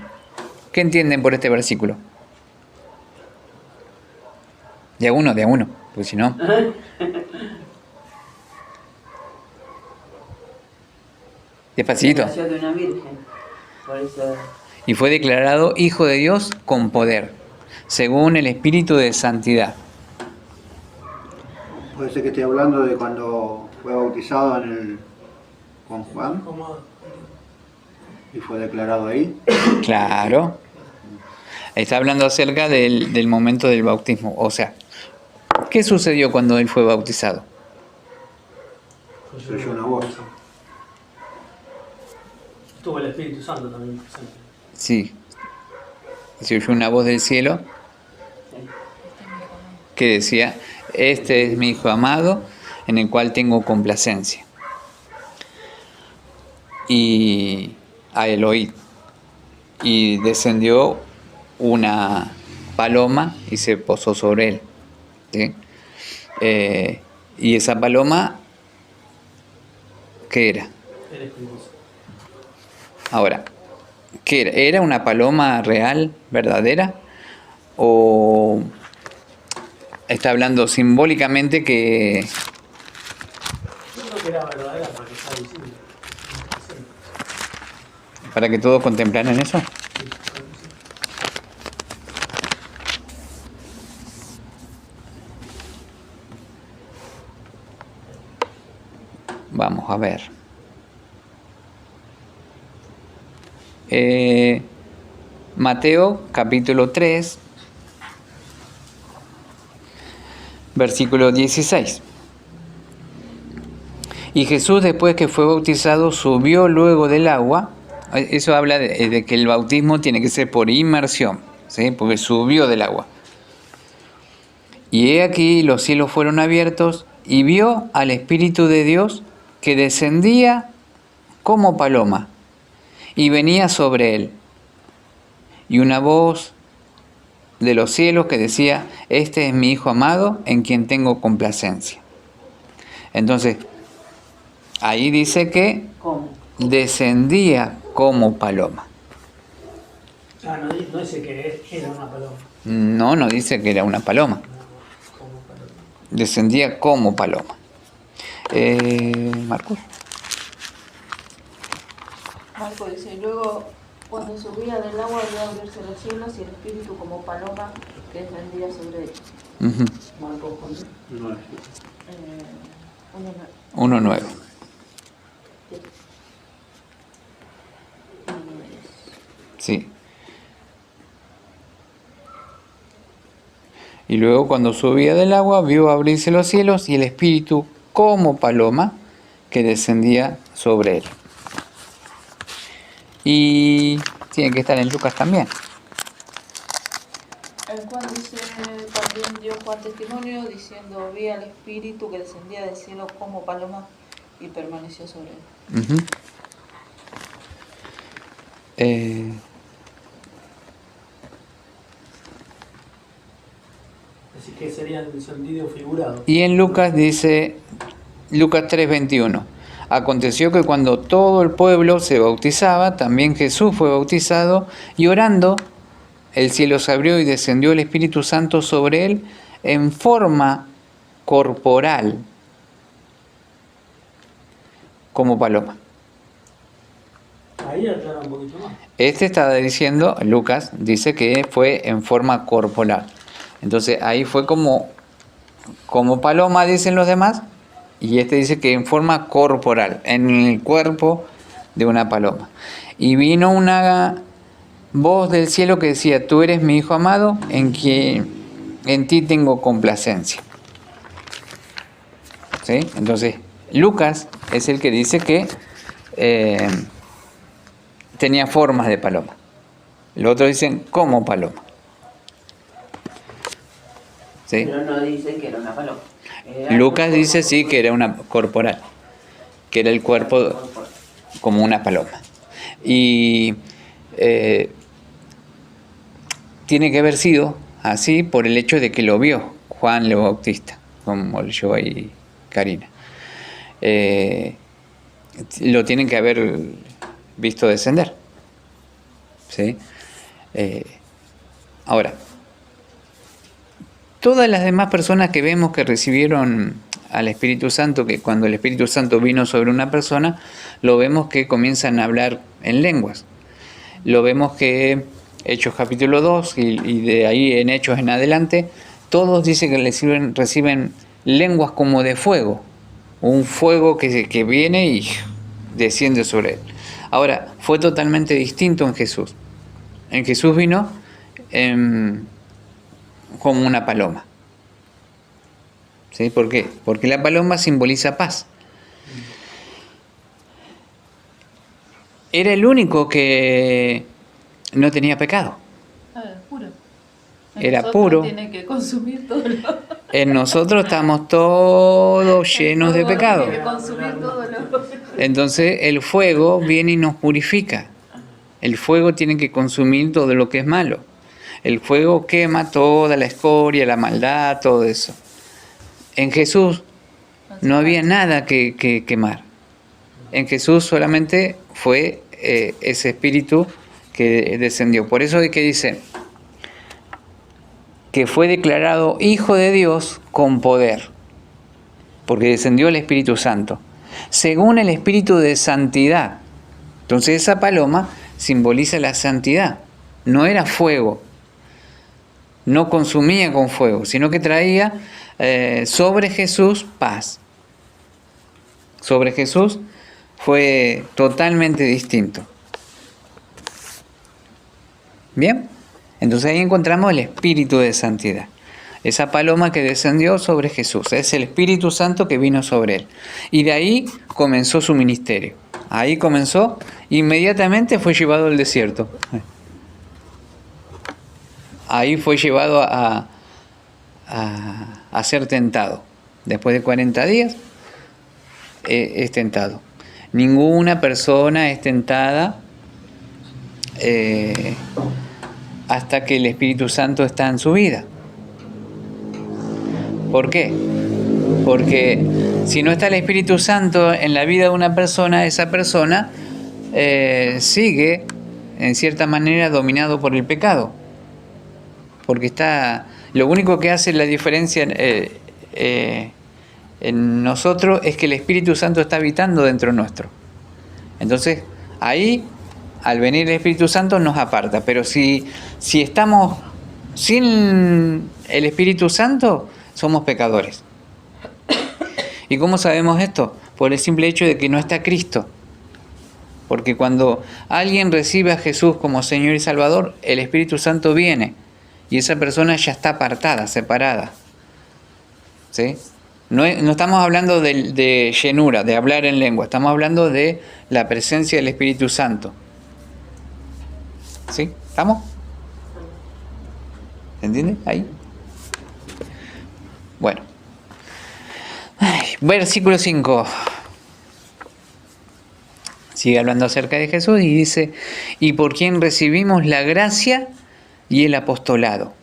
S1: ¿Qué entienden por este versículo? De a uno, porque si no... Despacito.
S4: Nació de una virgen. Por eso.
S1: Y fue declarado Hijo de Dios con poder, según el Espíritu de Santidad.
S3: Puede ser que esté hablando de cuando fue bautizado con Juan
S2: Como
S3: y fue declarado ahí.
S1: Claro. Está hablando acerca del momento del bautismo. O sea, ¿qué sucedió cuando él fue bautizado?
S3: Se oyó una voz.
S2: estuvo el Espíritu Santo también presente.
S1: Sí. Se oyó una voz del cielo que decía, este es mi hijo amado, en el cual tengo complacencia. Y a él oí. Y descendió una paloma y se posó sobre él. ¿Sí? Y esa paloma, ¿qué era?
S2: El Espíritu Santo.
S1: Ahora, ¿qué era? ¿Era una paloma real, verdadera? ¿O está hablando simbólicamente que...
S2: Yo creo que era verdadera para que está visible.
S1: para que todos contemplaran eso? Vamos a ver. Mateo capítulo 3, versículo 16. Y Jesús, después que fue bautizado, subió luego del agua. Eso habla de que el bautismo tiene que ser por inmersión, ¿sí? Porque subió del agua. Y he aquí los cielos fueron abiertos y vio al Espíritu de Dios que descendía como paloma y venía sobre él. Y una voz de los cielos que decía, este es mi Hijo amado en quien tengo complacencia. Entonces, ahí dice que
S4: ¿Cómo?
S1: descendía como paloma.
S2: Ah, no dice que era una paloma.
S1: No dice que era una paloma.
S2: Como paloma.
S1: Descendía como paloma. Marcos.
S5: Marco dice, luego cuando subía del agua vio abrirse los cielos y el espíritu como paloma que descendía sobre él.
S1: Uh-huh.
S2: Marcos ¿cuánto?
S3: No es.
S1: 1:9. Sí. Y luego cuando subía del agua vio abrirse los cielos y el Espíritu como paloma que descendía sobre él. Y tiene que estar en Lucas también.
S5: El cual dice, también dio Juan testimonio diciendo, vi al espíritu que descendía del cielo como paloma y permaneció sobre él.
S1: Uh-huh.
S2: Así que sería en sentido figurado.
S1: Y en Lucas dice, Lucas 3:21, aconteció que cuando todo el pueblo se bautizaba, también Jesús fue bautizado, y orando, el cielo se abrió y descendió el Espíritu Santo sobre él en forma corporal, como paloma.
S2: Ahí aclara un poquito más.
S1: Este está diciendo, Lucas dice que fue en forma corporal. Entonces ahí fue como paloma, dicen los demás, y este dice que en forma corporal, en el cuerpo de una paloma. Y vino una voz del cielo que decía, tú eres mi Hijo amado, en ti tengo complacencia. ¿Sí? Entonces, Lucas es el que dice que tenía formas de paloma. Los otros dicen como paloma. ¿Sí?
S4: Pero no dice que era una paloma.
S1: Lucas dice sí que era una corporal, que era el cuerpo como una paloma. Y tiene que haber sido así por el hecho de que lo vio Juan el Bautista, como leyó ahí Karina. Lo tienen que haber visto descender. ¿Sí? Ahora, todas las demás personas que vemos que recibieron al Espíritu Santo, que cuando el Espíritu Santo vino sobre una persona, lo vemos que comienzan a hablar en lenguas. Lo vemos que Hechos capítulo 2 y de ahí en Hechos en adelante, todos dicen que reciben lenguas como de fuego, un fuego que viene y desciende sobre él. Ahora, fue totalmente distinto en Jesús. En Jesús vino como una paloma. ¿Sí? ¿Por qué? Porque la paloma simboliza paz. Era el único que no tenía pecado.
S5: Era puro.
S1: Era
S5: Nosotros
S1: puro.
S5: Tiene que consumir todo lo...
S1: En nosotros estamos todos llenos de pecado.
S5: Tiene que consumir todo lo...
S1: Entonces el fuego viene y nos purifica. El fuego tiene que consumir todo lo que es malo. El fuego quema toda la escoria, la maldad, todo eso. En Jesús no había nada que quemar. En Jesús solamente fue ese espíritu que descendió. Por eso es que dice que fue declarado Hijo de Dios con poder, porque descendió el Espíritu Santo, según el Espíritu de santidad. Entonces esa paloma simboliza la santidad. No era fuego, no consumía con fuego, sino que traía sobre Jesús paz. Sobre Jesús fue totalmente distinto. Bien, entonces ahí encontramos el Espíritu de santidad. Esa paloma que descendió sobre Jesús, es el Espíritu Santo que vino sobre él. Y de ahí comenzó su ministerio. Ahí comenzó, inmediatamente fue llevado al desierto. Ahí fue llevado a ser tentado. Después de 40 días es tentado. Ninguna persona es tentada hasta que el Espíritu Santo está en su vida. ¿Por qué? Porque si no está el Espíritu Santo en la vida de una persona, esa persona sigue en cierta manera dominado por el pecado. Porque lo único que hace la diferencia en nosotros es que el Espíritu Santo está habitando dentro nuestro. Entonces, ahí, al venir el Espíritu Santo, nos aparta. Pero si estamos sin el Espíritu Santo, somos pecadores. ¿Y cómo sabemos esto? Por el simple hecho de que no está Cristo. Porque cuando alguien recibe a Jesús como Señor y Salvador, el Espíritu Santo viene. Y esa persona ya está apartada, separada. ¿Sí? No estamos hablando de llenura, de hablar en lengua. Estamos hablando de la presencia del Espíritu Santo. ¿Sí? ¿Estamos? ¿Se entiende? Ahí. Bueno. Versículo 5. Sigue hablando acerca de Jesús y dice: y por quien recibimos la gracia y el apostolado,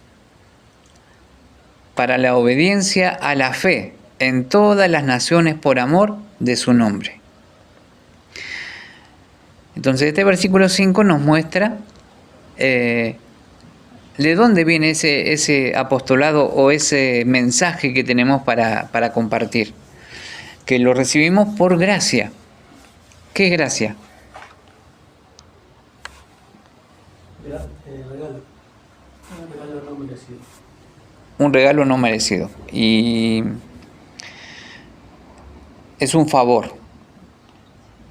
S1: para la obediencia a la fe en todas las naciones por amor de su nombre. Entonces este versículo 5 nos muestra de dónde viene ese apostolado o ese mensaje que tenemos para compartir. Que lo recibimos por gracia. ¿Qué es gracia?
S2: Regalo. Un regalo no merecido.
S1: Un regalo no merecido. Y es un favor.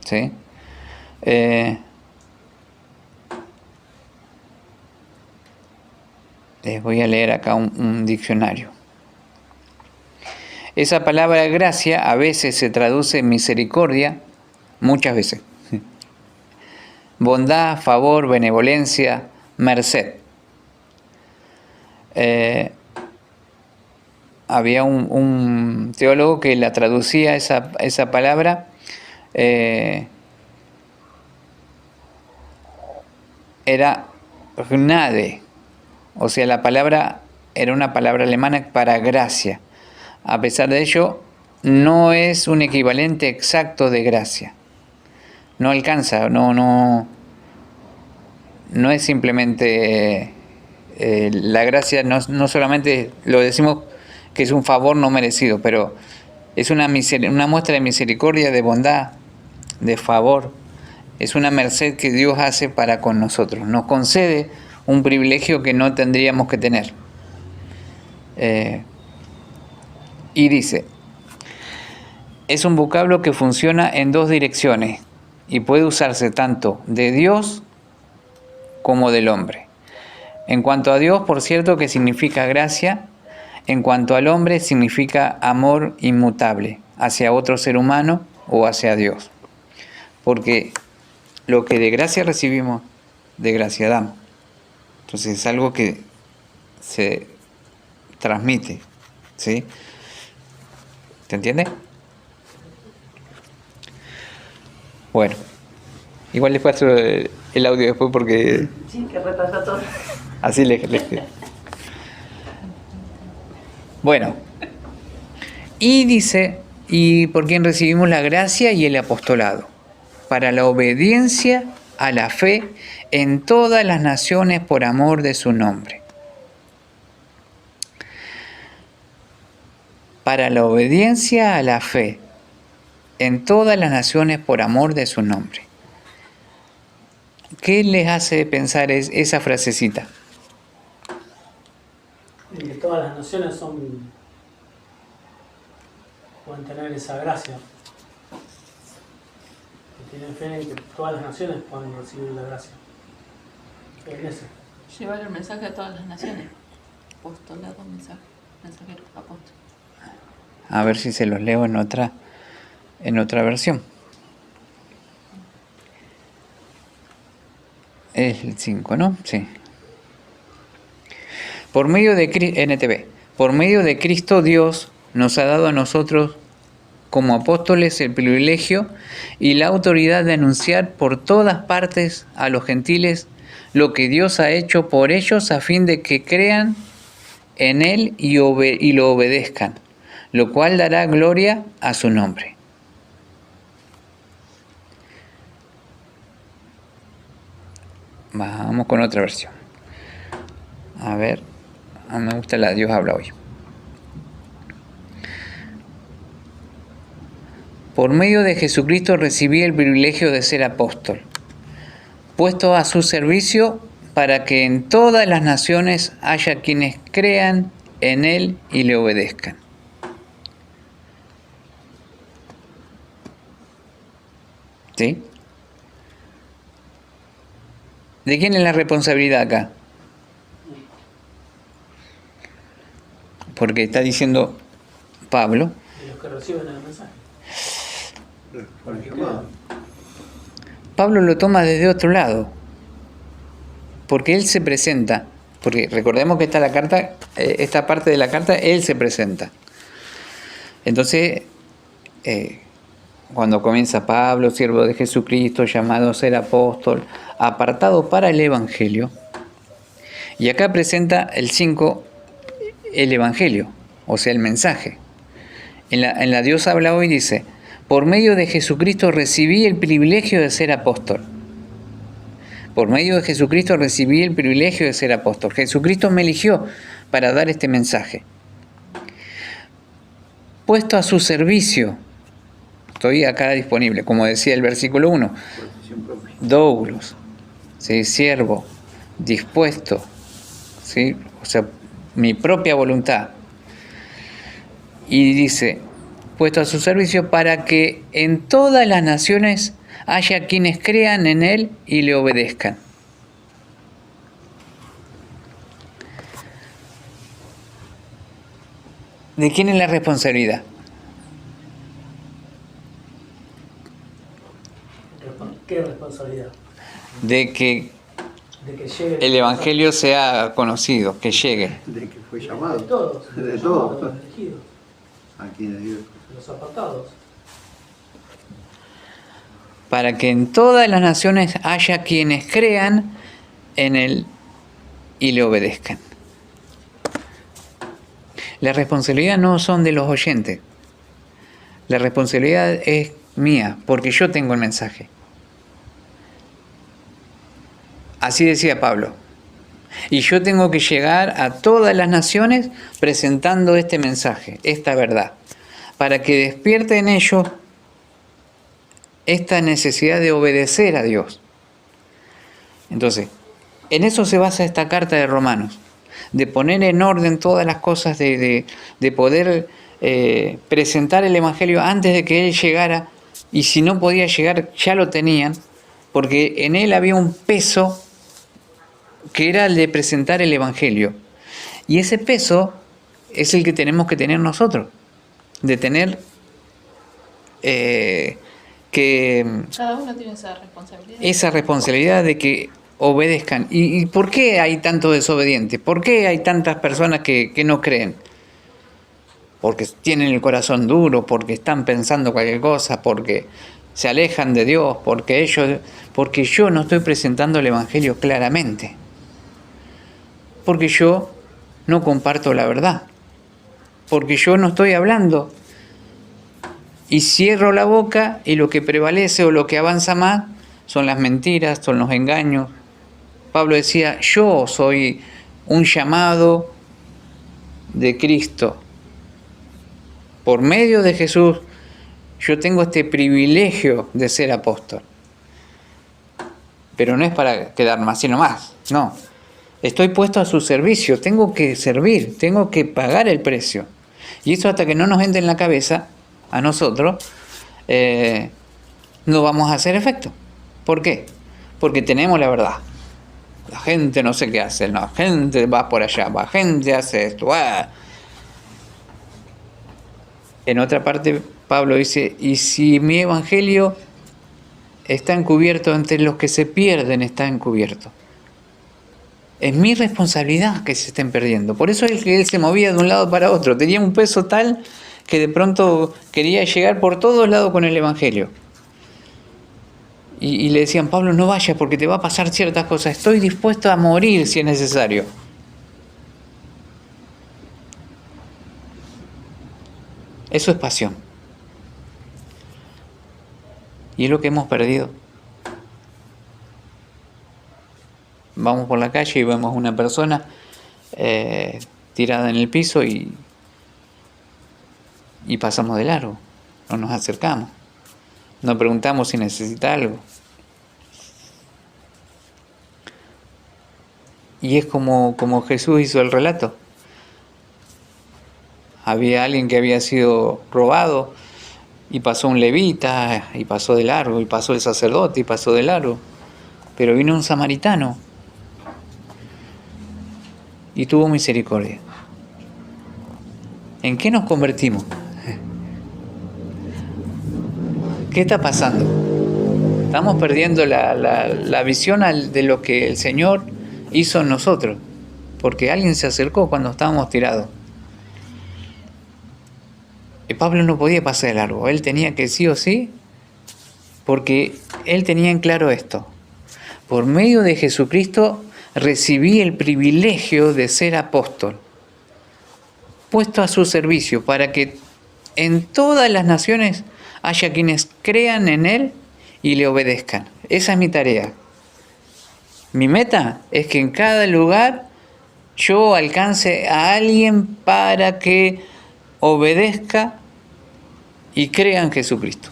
S1: ¿Sí? Les voy a leer acá un diccionario. Esa palabra gracia a veces se traduce en misericordia, muchas veces. Bondad, favor, benevolencia, merced. Había un teólogo que la traducía esa palabra era Gnade, o sea, la palabra era una palabra alemana para gracia. A pesar de ello, no es un equivalente exacto de gracia. No alcanza, no es simplemente la gracia, no solamente lo decimos que es un favor no merecido, pero es una muestra de misericordia, de bondad, de favor. Es una merced que Dios hace para con nosotros. Nos concede un privilegio que no tendríamos que tener. Y dice, es un vocablo que funciona en dos direcciones y puede usarse tanto de Dios como del hombre. En cuanto a Dios, por cierto, que significa gracia, en cuanto al hombre significa amor inmutable hacia otro ser humano o hacia Dios. Porque lo que de gracia recibimos, de gracia damos. Entonces es algo que se transmite, ¿sí? ¿Te entiende? Bueno, igual les paso el audio después porque
S4: Sí, que repasa todo.
S1: así les... Bueno, y dice, y por quien recibimos la gracia y el apostolado, para la obediencia a la fe en todas las naciones por amor de su nombre. Para la obediencia a la fe en todas las naciones por amor de su nombre. ¿Qué les hace pensar esa frasecita?
S2: Y que todas las naciones pueden tener esa gracia. Que tienen fe en que todas las naciones pueden recibir la gracia. En ese.
S5: Llevar el mensaje a todas las naciones. Apostolado, mensajero, apóstol.
S1: A ver si se los leo en otra versión. Es el 5, ¿no? Sí. Por medio de NTV, por medio de Cristo Dios nos ha dado a nosotros como apóstoles el privilegio y la autoridad de anunciar por todas partes a los gentiles lo que Dios ha hecho por ellos a fin de que crean en Él y lo obedezcan, lo cual dará gloria a su nombre. Vamos con otra versión. A ver, me gusta la Dios habla hoy. Por medio de Jesucristo recibí el privilegio de ser apóstol, puesto a su servicio para que en todas las naciones haya quienes crean en Él y le obedezcan. ¿Sí? ¿De quién es la responsabilidad acá? Porque está diciendo Pablo.
S2: De los que reciben el mensaje.
S3: Por el llamado.
S1: Pablo lo toma desde otro lado, porque él se presenta, porque recordemos que la carta, esta parte de la carta, él se presenta. Entonces, cuando comienza Pablo, siervo de Jesucristo, llamado a ser apóstol, apartado para el Evangelio, y acá presenta el 5, el Evangelio, o sea, el mensaje. En la Dios habla hoy dice, por medio de Jesucristo recibí el privilegio de ser apóstol. Por medio de Jesucristo recibí el privilegio de ser apóstol. Jesucristo me eligió para dar este mensaje. Puesto a su servicio. Estoy acá disponible, como decía el versículo 1. Doulos, ¿sí? Siervo, dispuesto, ¿sí? O sea, mi propia voluntad. Y dice, puesto a su servicio para que en todas las naciones haya quienes crean en Él y le obedezcan. ¿De quién es la responsabilidad?
S2: ¿Qué responsabilidad?
S1: De que
S2: De que llegue
S1: el Evangelio sea conocido, que llegue.
S3: De que fue llamado.
S2: de todos.
S3: De
S2: Los
S3: todos.
S2: llamados, los elegidos,
S3: A quienes Dios.
S2: los apartados.
S1: Para que en todas las naciones haya quienes crean en Él y le obedezcan. La responsabilidad no son de los oyentes. La responsabilidad es mía, porque yo tengo el mensaje. Así decía Pablo. Y yo tengo que llegar a todas las naciones presentando este mensaje, esta verdad, para que despierte en ellos esta necesidad de obedecer a Dios. Entonces, en eso se basa esta carta de Romanos, de poner en orden todas las cosas, de poder presentar el Evangelio antes de que Él llegara, y si no podía llegar ya lo tenían, porque en Él había un peso que era el de presentar el Evangelio. Y ese peso es el que tenemos que tener nosotros, de tener
S5: Cada uno tiene esa responsabilidad
S1: de que obedezcan. ¿Y por qué hay tanto desobediente? ¿Por qué hay tantas personas que no creen? Porque tienen el corazón duro, porque están pensando cualquier cosa, porque se alejan de Dios, porque yo no estoy presentando el Evangelio claramente, porque yo no comparto la verdad, porque yo no estoy hablando y cierro la boca, y lo que prevalece o lo que avanza más son las mentiras, son los engaños. Pablo decía, yo soy un llamado de Cristo. Por medio de Jesús, yo tengo este privilegio de ser apóstol. Pero no es para quedar más, sino más. No. Estoy puesto a su servicio, tengo que servir, tengo que pagar el precio. Y eso, hasta que no nos entre en la cabeza a nosotros, no vamos a hacer efecto. ¿Por qué? Porque tenemos la verdad. La gente no sé qué hace, la gente va por allá, la gente hace esto. En otra parte, Pablo dice, y si mi evangelio está encubierto, entre los que se pierden está encubierto. Es mi responsabilidad que se estén perdiendo. Por eso es que él se movía de un lado para otro. Tenía un peso tal que de pronto quería llegar por todos lados con el evangelio. Y le decían, Pablo, no vayas porque te va a pasar ciertas cosas. Estoy dispuesto a morir si es necesario. Eso es pasión. Y es lo que hemos perdido. Vamos por la calle y vemos una persona tirada en el piso y pasamos de largo. No nos acercamos. No preguntamos si necesita algo. Y es como Jesús hizo el relato. Había alguien que había sido robado y pasó un levita y pasó de largo, y pasó el sacerdote y pasó de largo. Pero vino un samaritano y tuvo misericordia. ¿En qué nos convertimos? ¿Qué está pasando? Estamos perdiendo la visión de lo que el Señor hizo en nosotros, porque alguien se acercó cuando estábamos tirados. Y Pablo no podía pasar de largo, él tenía que sí o sí, porque él tenía en claro esto: por medio de Jesucristo recibí el privilegio de ser apóstol, puesto a su servicio, para que en todas las naciones haya quienes crean en Él y le obedezcan. Esa es mi tarea. Mi meta es que en cada lugar yo alcance a alguien para que obedezca y crea en Jesucristo.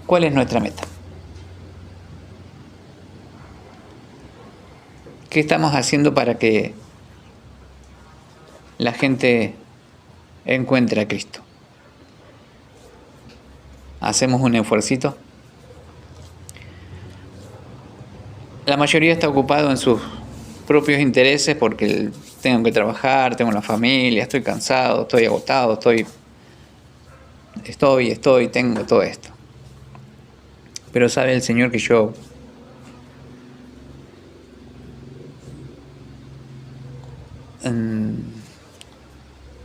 S1: ¿Cuál es nuestra meta? ¿Qué estamos haciendo para que la gente encuentre a Cristo? ¿Hacemos un esfuercito? La mayoría está ocupado en sus propios intereses, porque tengo que trabajar, tengo una familia, estoy cansado, estoy agotado, tengo todo esto. Pero sabe el Señor que yo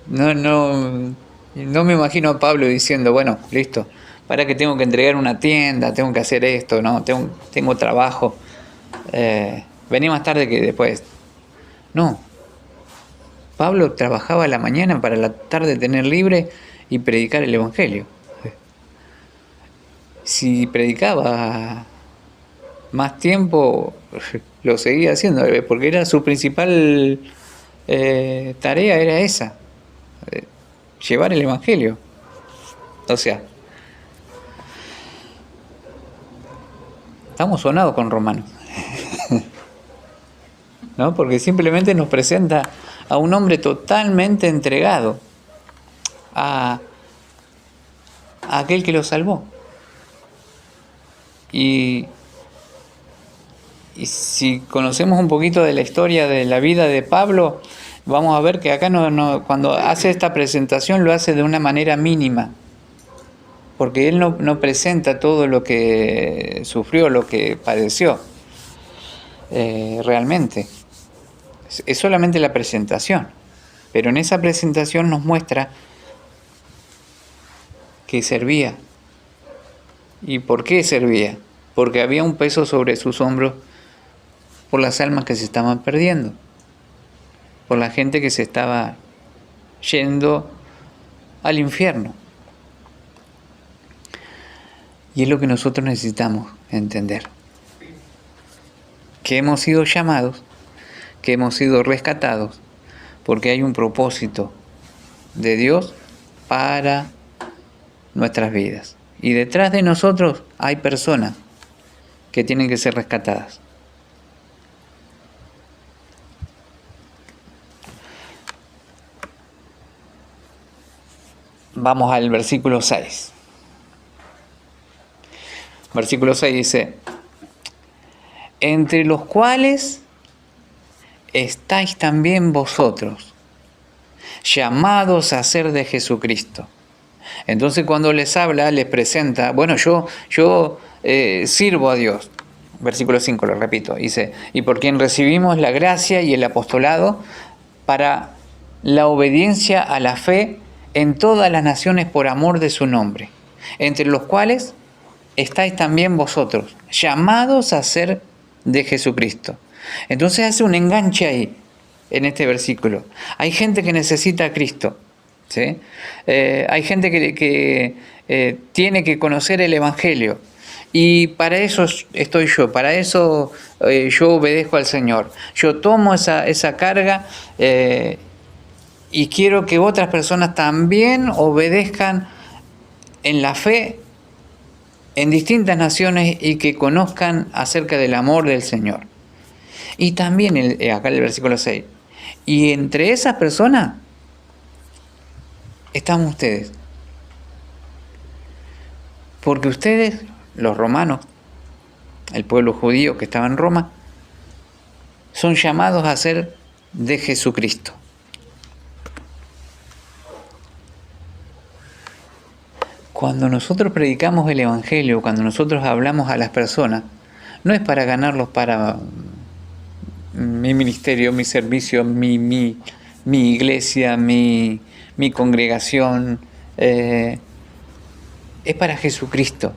S1: no me imagino a Pablo diciendo, bueno, listo, para que tengo que entregar una tienda, tengo que hacer esto, no, tengo trabajo, vení más tarde que después. No, Pablo trabajaba a la mañana para la tarde tener libre y predicar el Evangelio. Si predicaba más tiempo, lo seguía haciendo, porque era su principal tarea, era esa, llevar el Evangelio. O sea, estamos sonados con Romanos, ¿no? Porque simplemente nos presenta a un hombre totalmente entregado a aquel que lo salvó. Y si conocemos un poquito de la historia de la vida de Pablo, vamos a ver que acá cuando hace esta presentación lo hace de una manera mínima, porque él no presenta todo lo que sufrió, lo que padeció realmente. Es solamente la presentación, pero en esa presentación nos muestra que servía. ¿Y por qué servía? Porque había un peso sobre sus hombros por las almas que se estaban perdiendo, por la gente que se estaba yendo al infierno. Y es lo que nosotros necesitamos entender, que hemos sido llamados, que hemos sido rescatados, porque hay un propósito de Dios para nuestras vidas. Y detrás de nosotros hay personas que tienen que ser rescatadas. Vamos al versículo 6. Versículo 6 dice: entre los cuales estáis también vosotros, llamados a ser de Jesucristo. Entonces cuando les habla, les presenta, bueno, yo sirvo a Dios. Versículo 5, lo repito, dice: y por quien recibimos la gracia y el apostolado para la obediencia a la fe en todas las naciones por amor de su nombre, entre los cuales estáis también vosotros, llamados a ser de Jesucristo. Entonces hace un enganche ahí, en este versículo. Hay gente que necesita a Cristo, ¿sí? Hay gente que tiene que conocer el Evangelio. Y para eso estoy yo, para eso yo obedezco al Señor. Yo tomo esa carga y quiero que otras personas también obedezcan en la fe en distintas naciones y que conozcan acerca del amor del Señor. Y también, acá en el versículo 6, y entre esas personas están ustedes. Porque ustedes, los romanos, el pueblo judío que estaba en Roma, son llamados a ser de Jesucristo. Cuando nosotros predicamos el Evangelio, cuando nosotros hablamos a las personas, no es para ganarlos para mi ministerio, mi servicio, mi iglesia, mi congregación. Es para Jesucristo.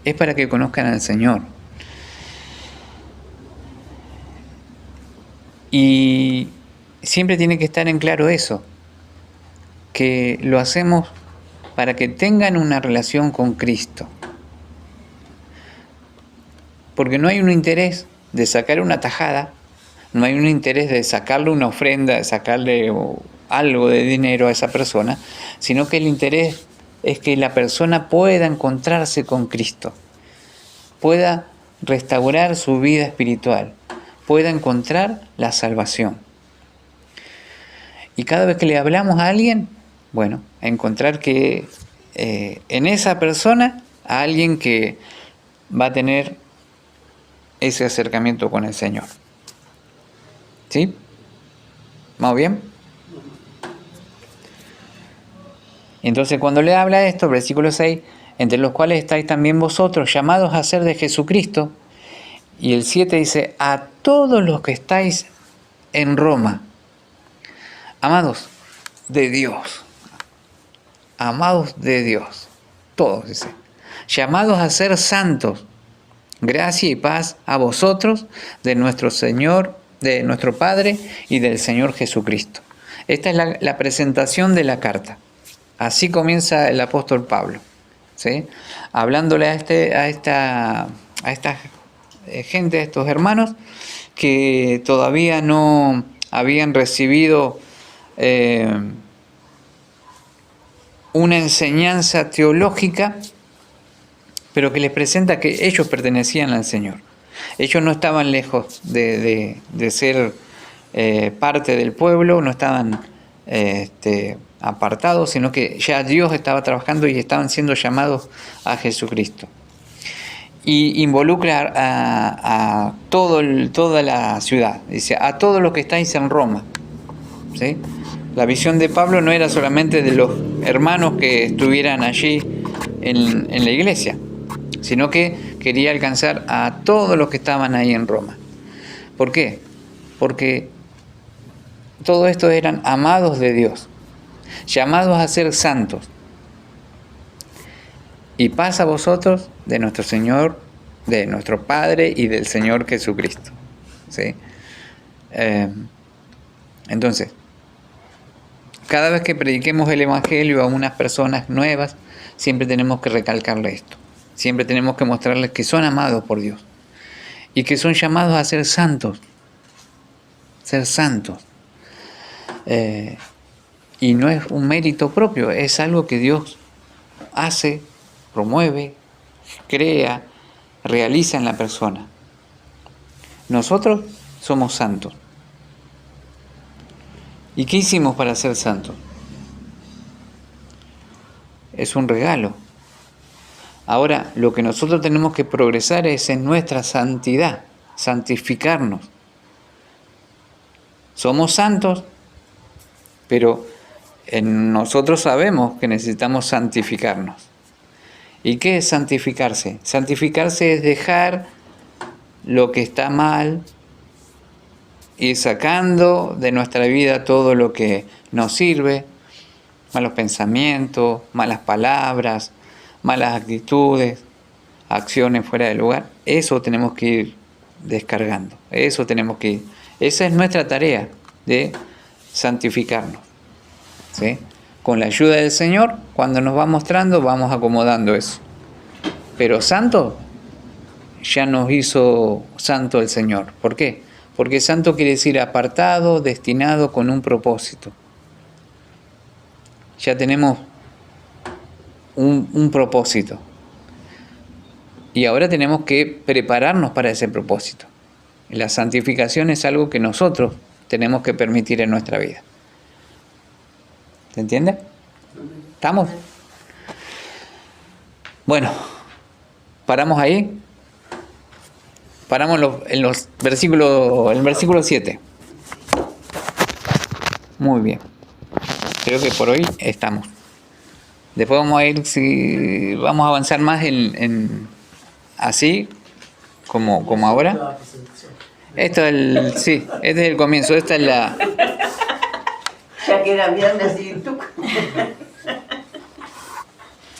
S1: Es para que conozcan al Señor. Y siempre tiene que estar en claro eso, que lo hacemos para que tengan una relación con Cristo. Porque no hay un interés de sacar una tajada, no hay un interés de sacarle una ofrenda, de sacarle algo de dinero a esa persona, sino que el interés es que la persona pueda encontrarse con Cristo, pueda restaurar su vida espiritual, pueda encontrar la salvación. Y cada vez que le hablamos a alguien, bueno, encontrar que en esa persona a alguien que va a tener ese acercamiento con el Señor. ¿Sí? ¿Vamos bien? Entonces cuando le habla esto, versículo 6, entre los cuales estáis también vosotros, llamados a ser de Jesucristo, y el 7 dice, a todos los que estáis en Roma, amados de Dios, todos dice, llamados a ser santos, gracia y paz a vosotros, de nuestro Señor, de nuestro Padre y del Señor Jesucristo. Esta es la presentación de la carta. Así comienza el apóstol Pablo, ¿sí? Hablándole a esta gente, a estos hermanos que todavía no habían recibido una enseñanza teológica, pero que les presenta que ellos pertenecían al Señor. Ellos no estaban lejos de ser parte del pueblo, no estaban apartados, sino que ya Dios estaba trabajando y estaban siendo llamados a Jesucristo. Y involucra a toda la ciudad, dice, a todos los que estáis en Roma. ¿Sí? La visión de Pablo no era solamente de los hermanos que estuvieran allí en la iglesia, sino que quería alcanzar a todos los que estaban ahí en Roma. ¿Por qué? Porque todos estos eran amados de Dios, llamados a ser santos. Y paz a vosotros de nuestro Señor, de nuestro Padre y del Señor Jesucristo. ¿Sí? Entonces, cada vez que prediquemos el Evangelio a unas personas nuevas, siempre tenemos que recalcarle esto. Siempre tenemos que mostrarles que son amados por Dios y que son llamados a ser santos. Ser santos. Y no es un mérito propio, es algo que Dios hace, promueve, crea, realiza en la persona. Nosotros somos santos. ¿Y qué hicimos para ser santos? Es un regalo. Ahora, lo que nosotros tenemos que progresar es en nuestra santidad, santificarnos. Somos santos, pero nosotros sabemos que necesitamos santificarnos. ¿Y qué es santificarse? Santificarse es dejar lo que está mal, ir sacando de nuestra vida todo lo que nos sirve, malos pensamientos, malas palabras, malas actitudes, acciones fuera de lugar. Eso tenemos que ir descargando, eso tenemos que ir. Esa es nuestra tarea de santificarnos. ¿Sí? Con la ayuda del Señor, cuando nos va mostrando, vamos acomodando eso. Pero santo, ya nos hizo santo el Señor. ¿Por qué? Porque santo quiere decir apartado, destinado, con un propósito. Ya tenemos un propósito. Y ahora tenemos que prepararnos para ese propósito. La santificación es algo que nosotros tenemos que permitir en nuestra vida. ¿Se entiende? ¿Estamos? Bueno, paramos ahí. Paramos en los versículos, el versículo 7. Muy bien. Creo que por hoy estamos. Después vamos a ir, si vamos a avanzar más en así, como ahora. Esto es sí, este es el comienzo, esta es la...
S4: Ya que era viernes y tú.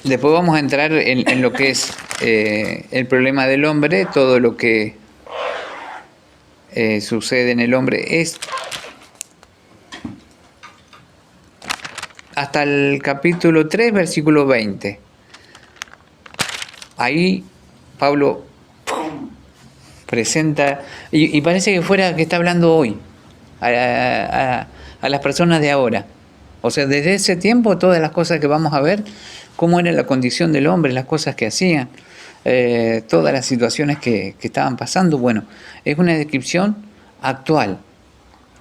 S1: Después vamos a entrar en lo que es el problema del hombre, todo lo que sucede en el hombre es hasta el capítulo 3, versículo 20. Ahí Pablo presenta, y parece que fuera que está hablando hoy a las personas de ahora. O sea, desde ese tiempo todas las cosas que vamos a ver, cómo era la condición del hombre, las cosas que hacían, todas las situaciones que estaban pasando. Bueno, es una descripción actual,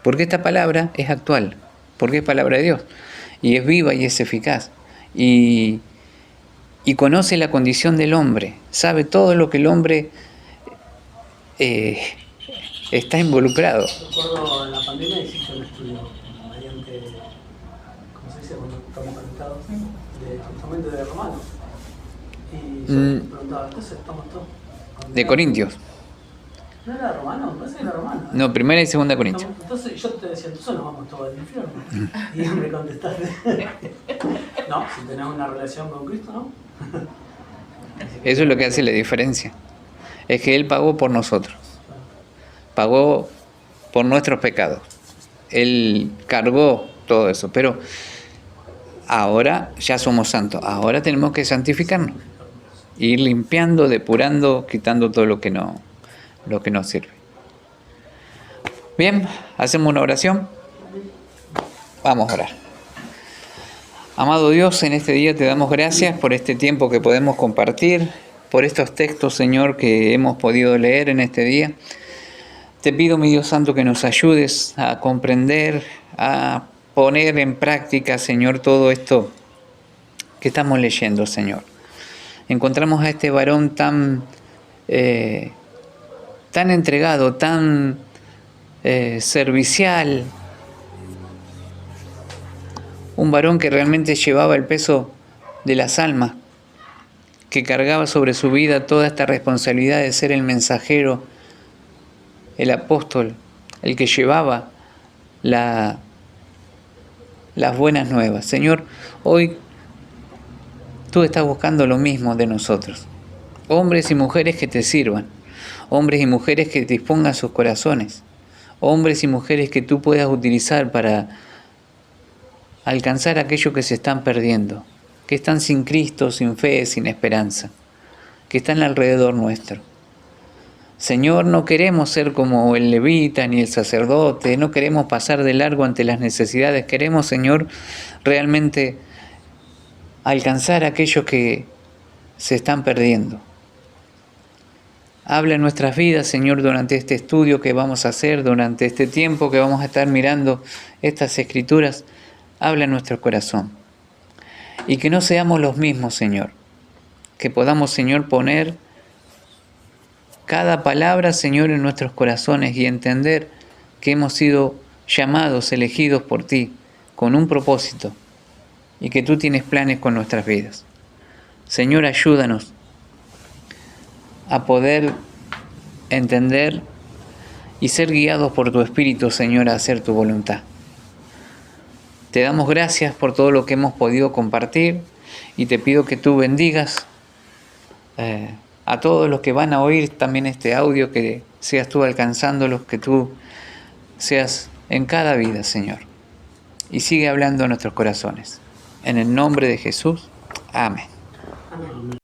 S1: porque esta palabra es actual, porque es palabra de Dios, y es viva y es eficaz, y conoce la condición del hombre, sabe todo lo que el hombre está involucrado.
S2: Recuerdo en la pandemia hiciste un estudio mediante, ¿cómo se dice? Cuando estamos conectados, justamente de Romanos. Y yo me preguntaba, entonces estamos todos...
S1: De Corintios.
S2: ¿No era romano? Me parece que era romano.
S1: No, primera y segunda Corintios.
S2: Entonces yo te decía, entonces nos vamos todos al infierno. Y me contestaste, no, si tenés una relación con Cristo, ¿no?
S1: Eso es lo que hace la diferencia. Es que Él pagó por nosotros. Pagó por nuestros pecados. Él cargó todo eso. Pero ahora ya somos santos. Ahora tenemos que santificarnos. Ir limpiando, depurando, quitando todo lo que no sirve. Bien, hacemos una oración. Vamos a orar. Amado Dios, en este día te damos gracias por este tiempo que podemos compartir, por estos textos, Señor, que hemos podido leer en este día. Te pido, mi Dios Santo, que nos ayudes a comprender, a poner en práctica, Señor, todo esto que estamos leyendo, Señor. Encontramos a este varón tan entregado, tan servicial, un varón que realmente llevaba el peso de las almas, que cargaba sobre su vida toda esta responsabilidad de ser el mensajero, el apóstol, el que llevaba las buenas nuevas. Señor, hoy tú estás buscando lo mismo de nosotros. Hombres y mujeres que te sirvan. Hombres y mujeres que dispongan sus corazones. Hombres y mujeres que tú puedas utilizar para alcanzar a aquellos que se están perdiendo, que están sin Cristo, sin fe, sin esperanza, que están alrededor nuestro. Señor, no queremos ser como el levita ni el sacerdote, no queremos pasar de largo ante las necesidades, queremos, Señor, realmente alcanzar a aquellos que se están perdiendo. Habla en nuestras vidas, Señor, durante este estudio que vamos a hacer, durante este tiempo que vamos a estar mirando estas escrituras. Habla en nuestro corazón. Y que no seamos los mismos, Señor. Que podamos, Señor, poner cada palabra, Señor, en nuestros corazones y entender que hemos sido llamados, elegidos por ti, con un propósito, y que tú tienes planes con nuestras vidas. Señor, ayúdanos a poder entender y ser guiados por tu Espíritu, Señor, a hacer tu voluntad. Te damos gracias por todo lo que hemos podido compartir y te pido que tú bendigas a todos los que van a oír también este audio, que seas tú alcanzándolos, que tú seas en cada vida, Señor. Y sigue hablando a nuestros corazones. En el nombre de Jesús. Amén.
S2: Amén.